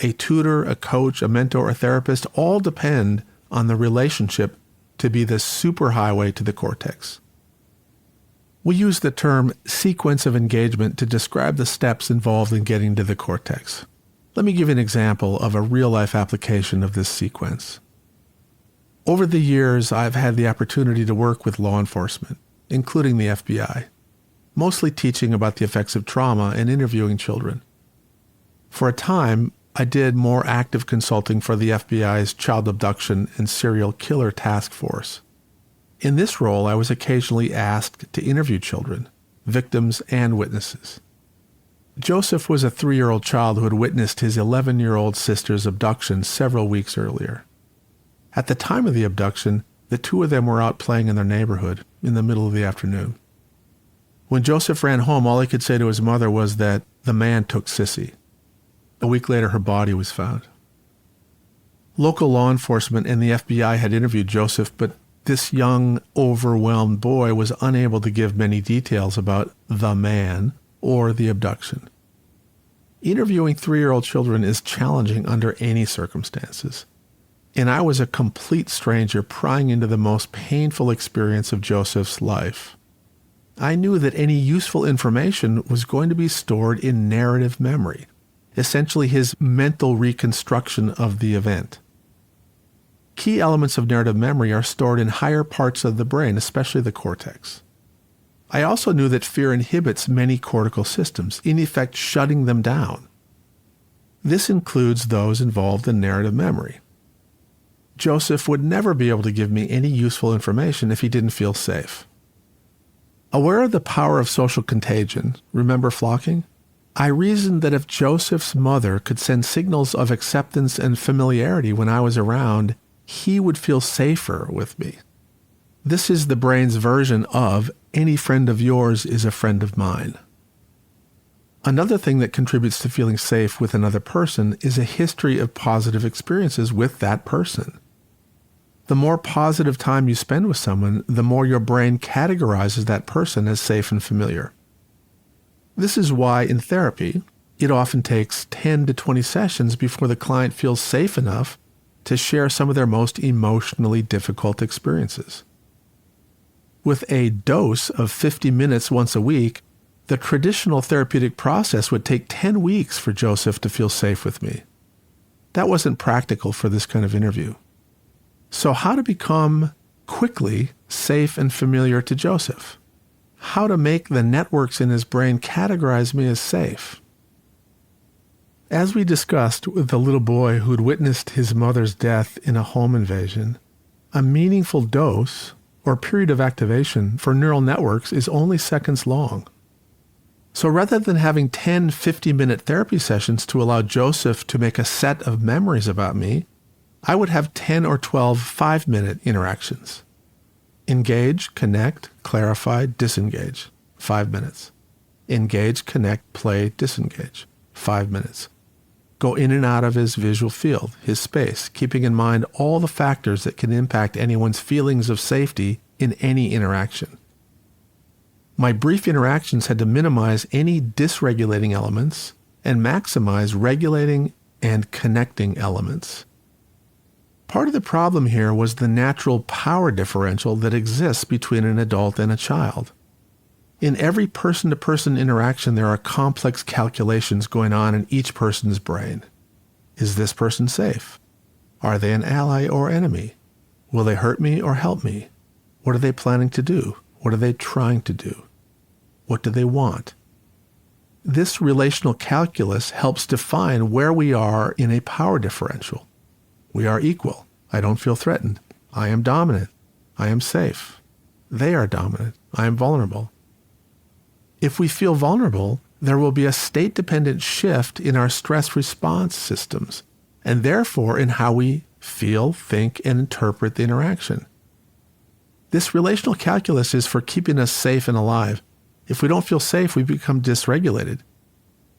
A tutor, a coach, a mentor, a therapist all depend on the relationship to be the superhighway to the cortex. We use the term sequence of engagement to describe the steps involved in getting to the cortex. Let me give you an example of a real-life application of this sequence. Over the years, I've had the opportunity to work with law enforcement, including the FBI, mostly teaching about the effects of trauma and interviewing children. For a time, I did more active consulting for the FBI's Child Abduction and Serial Killer Task Force. In this role, I was occasionally asked to interview children, victims, and witnesses. Joseph was a 3-year-old child who had witnessed his 11-year-old sister's abduction several weeks earlier. At the time of the abduction, the two of them were out playing in their neighborhood in the middle of the afternoon. When Joseph ran home, all he could say to his mother was that the man took Sissy. A week later, her body was found. Local law enforcement and the FBI had interviewed Joseph, but this young, overwhelmed boy was unable to give many details about the man or the abduction. Interviewing 3-year-old children is challenging under any circumstances. And I was a complete stranger prying into the most painful experience of Joseph's life. I knew that any useful information was going to be stored in narrative memory, essentially his mental reconstruction of the event. Key elements of narrative memory are stored in higher parts of the brain, especially the cortex. I also knew that fear inhibits many cortical systems, in effect shutting them down. This includes those involved in narrative memory. Joseph would never be able to give me any useful information if he didn't feel safe. Aware of the power of social contagion, remember flocking? I reasoned that if Joseph's mother could send signals of acceptance and familiarity when I was around, he would feel safer with me. This is the brain's version of any friend of yours is a friend of mine. Another thing that contributes to feeling safe with another person is a history of positive experiences with that person. The more positive time you spend with someone, the more your brain categorizes that person as safe and familiar. This is why in therapy, it often takes 10 to 20 sessions before the client feels safe enough to share some of their most emotionally difficult experiences. With a dose of 50 minutes once a week, the traditional therapeutic process would take 10 weeks for Joseph to feel safe with me. That wasn't practical for this kind of interview. So how to become quickly safe and familiar to Joseph? How to make the networks in his brain categorize me as safe? As we discussed with the little boy who'd witnessed his mother's death in a home invasion, a meaningful dose or period of activation for neural networks is only seconds long. So rather than having 10 50-minute therapy sessions to allow Joseph to make a set of memories about me, I would have 10 or 12 5-minute interactions. Engage, connect, clarify, disengage. 5 minutes. Engage, connect, play, disengage. 5 minutes. Go in and out of his visual field, his space, keeping in mind all the factors that can impact anyone's feelings of safety in any interaction. My brief interactions had to minimize any dysregulating elements and maximize regulating and connecting elements. Part of the problem here was the natural power differential that exists between an adult and a child. In every person-to-person interaction, there are complex calculations going on in each person's brain. Is this person safe? Are they an ally or enemy? Will they hurt me or help me? What are they planning to do? What are they trying to do? What do they want? This relational calculus helps define where we are in a power differential. We are equal. I don't feel threatened. I am dominant. I am safe. They are dominant. I am vulnerable. If we feel vulnerable, there will be a state-dependent shift in our stress response systems, and therefore in how we feel, think, and interpret the interaction. This relational calculus is for keeping us safe and alive. If we don't feel safe, we become dysregulated.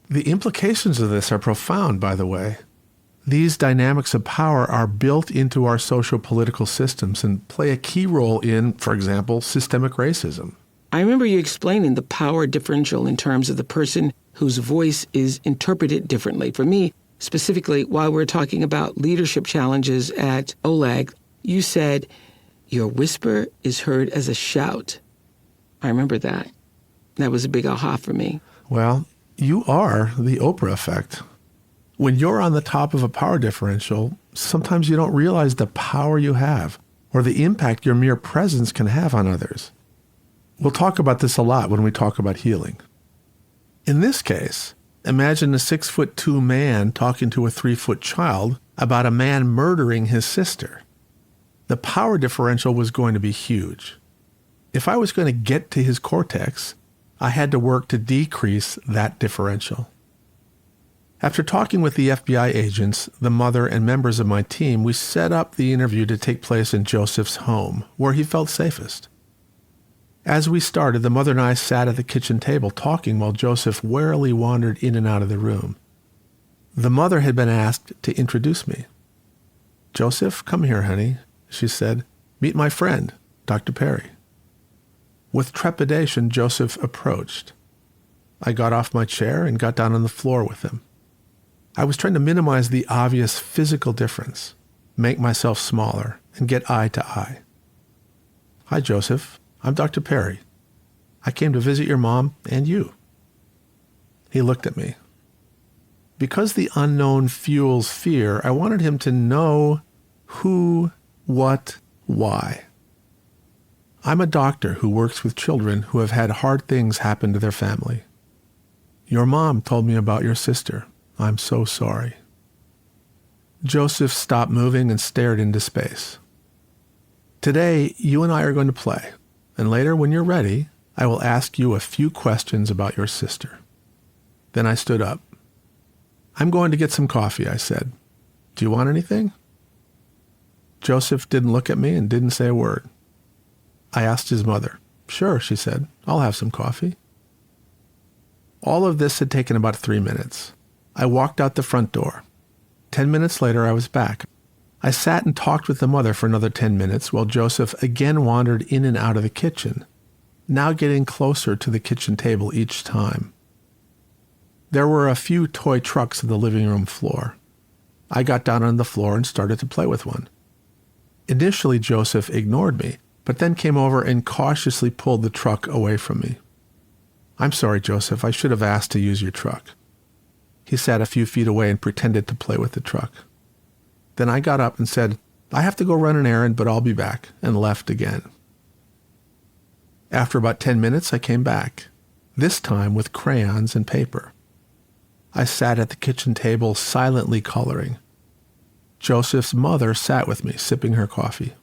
The implications of this are profound, by the way. These dynamics of power are built into our socio-political systems and play a key role in, for example, systemic racism. I remember you explaining the power differential in terms of the person whose voice is interpreted differently. For me, specifically, while we're talking about leadership challenges at OLAG, you said, your whisper is heard as a shout. I remember that. That was a big aha for me. Well, you are the Oprah effect. When you're on the top of a power differential, sometimes you don't realize the power you have or the impact your mere presence can have on others. We'll talk about this a lot when we talk about healing. In this case, imagine a 6'2" man talking to a 3-foot child about a man murdering his sister. The power differential was going to be huge. If I was going to get to his cortex, I had to work to decrease that differential. After talking with the FBI agents, the mother, and members of my team, we set up the interview to take place in Joseph's home, where he felt safest. As we started, the mother and I sat at the kitchen table talking while Joseph warily wandered in and out of the room. The mother had been asked to introduce me. "Joseph, come here, honey," she said. "Meet my friend, Dr. Perry." With trepidation, Joseph approached. I got off my chair and got down on the floor with him. I was trying to minimize the obvious physical difference, make myself smaller, and get eye to eye. "Hi, Joseph. I'm Dr. Perry. I came to visit your mom and you." He looked at me. Because the unknown fuels fear, I wanted him to know who, what, why. I'm a doctor who works with children who have had hard things happen to their family. Your mom told me about your sister. I'm so sorry. Joseph stopped moving and stared into space. Today, you and I are going to play. And later, when you're ready, I will ask you a few questions about your sister. Then I stood up. "I'm going to get some coffee," I said. "Do you want anything?" Joseph didn't look at me and didn't say a word. I asked his mother. "Sure," she said. "I'll have some coffee." All of this had taken about 3 minutes. I walked out the front door. 10 minutes later, I was back. I sat and talked with the mother for another 10 minutes while Joseph again wandered in and out of the kitchen, now getting closer to the kitchen table each time. There were a few toy trucks on the living room floor. I got down on the floor and started to play with one. Initially, Joseph ignored me, but then came over and cautiously pulled the truck away from me. "I'm sorry, Joseph. I should have asked to use your truck." He sat a few feet away and pretended to play with the truck. Then I got up and said, "I have to go run an errand, but I'll be back," and left again. After about 10 minutes, I came back, this time with crayons and paper. I sat at the kitchen table silently coloring. Joseph's mother sat with me, sipping her coffee.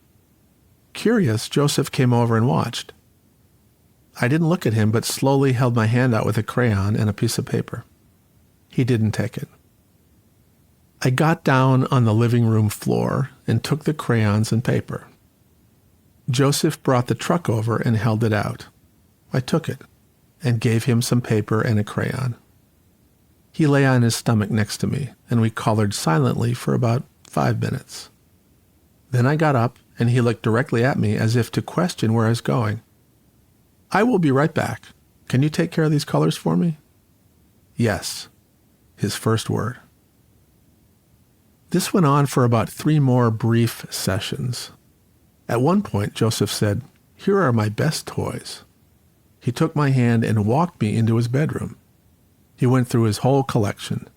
Curious, Joseph came over and watched. I didn't look at him, but slowly held my hand out with a crayon and a piece of paper. He didn't take it. I got down on the living room floor and took the crayons and paper. Joseph brought the truck over and held it out. I took it and gave him some paper and a crayon. He lay on his stomach next to me, and we colored silently for about 5 minutes. Then I got up, and he looked directly at me as if to question where I was going. "I will be right back. Can you take care of these colors for me?" "Yes," his first word. This went on for about 3 more brief sessions. At one point, Joseph said, "Here are my best toys." He took my hand and walked me into his bedroom. He went through his whole collection.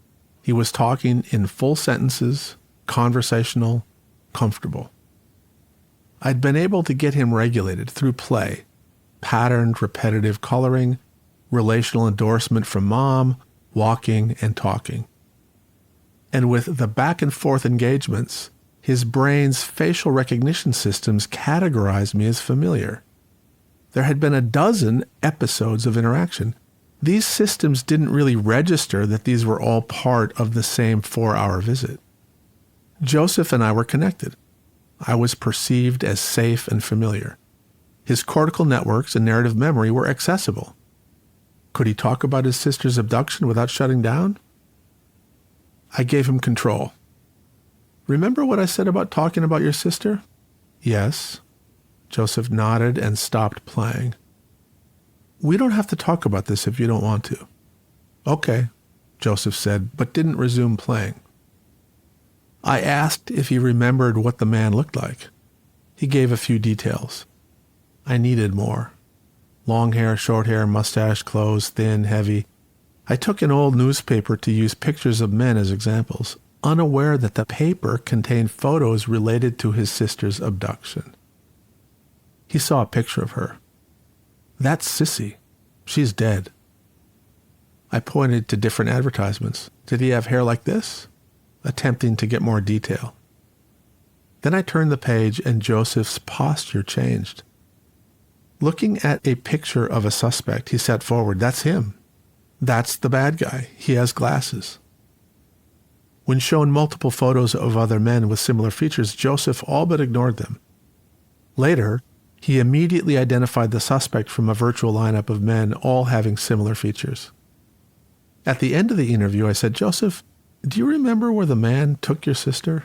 He was talking in full sentences, conversational, comfortable. I'd been able to get him regulated through play, patterned, repetitive coloring, relational endorsement from mom, walking, and talking. And with the back and forth engagements, his brain's facial recognition systems categorized me as familiar. There had been a dozen episodes of interaction. These systems didn't really register that these were all part of the same 4-hour visit. Joseph and I were connected. I was perceived as safe and familiar. His cortical networks and narrative memory were accessible. Could he talk about his sister's abduction without shutting down? I gave him control. "Remember what I said about talking about your sister?" "Yes." Joseph nodded and stopped playing. "We don't have to talk about this if you don't want to." "Okay," Joseph said, but didn't resume playing. I asked if he remembered what the man looked like. He gave a few details. I needed more. Long hair, short hair, mustache, clothes, thin, heavy. I took an old newspaper to use pictures of men as examples, unaware that the paper contained photos related to his sister's abduction. He saw a picture of her. "That's Sissy. She's dead." I pointed to different advertisements. "Did he have hair like this?" Attempting to get more detail. Then I turned the page and Joseph's posture changed. Looking at a picture of a suspect, he sat forward. "That's him. That's the bad guy. He has glasses." When shown multiple photos of other men with similar features, Joseph all but ignored them. Later, he immediately identified the suspect from a virtual lineup of men all having similar features. At the end of the interview, I said, "Joseph, do you remember where the man took your sister?"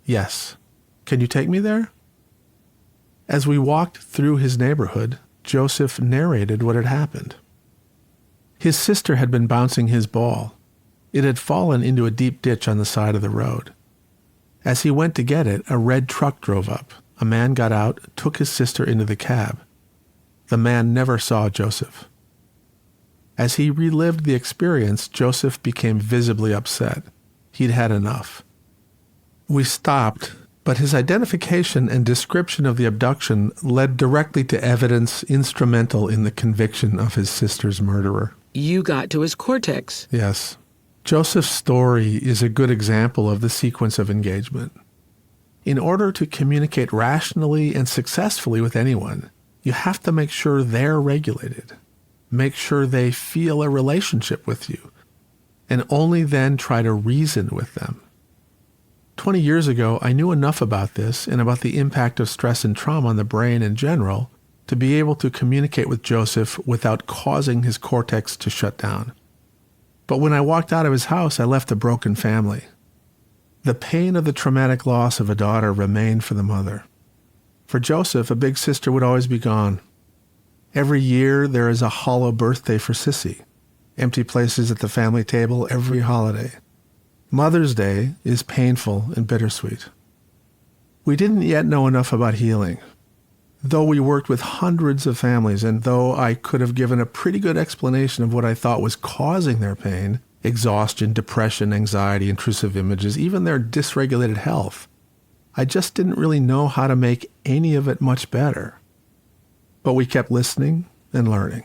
"Yes." "Can you take me there?" As we walked through his neighborhood, Joseph narrated what had happened. His sister had been bouncing his ball. It had fallen into a deep ditch on the side of the road. As he went to get it, a red truck drove up. A man got out, took his sister into the cab. The man never saw Joseph. As he relived the experience, Joseph became visibly upset. He'd had enough. We stopped, but his identification and description of the abduction led directly to evidence instrumental in the conviction of his sister's murderer. You got to his cortex. Yes. Joseph's story is a good example of the sequence of engagement. In order to communicate rationally and successfully with anyone, you have to make sure they're regulated. Make sure they feel a relationship with you, and only then try to reason with them. 20 years ago, I knew enough about this and about the impact of stress and trauma on the brain in general to be able to communicate with Joseph without causing his cortex to shut down. But when I walked out of his house, I left a broken family. The pain of the traumatic loss of a daughter remained for the mother. For Joseph, a big sister would always be gone. Every year, there is a hollow birthday for Sissy. Empty places at the family table every holiday. Mother's Day is painful and bittersweet. We didn't yet know enough about healing. Though we worked with hundreds of families, and though I could have given a pretty good explanation of what I thought was causing their pain, exhaustion, depression, anxiety, intrusive images, even their dysregulated health, I just didn't really know how to make any of it much better. But we kept listening and learning.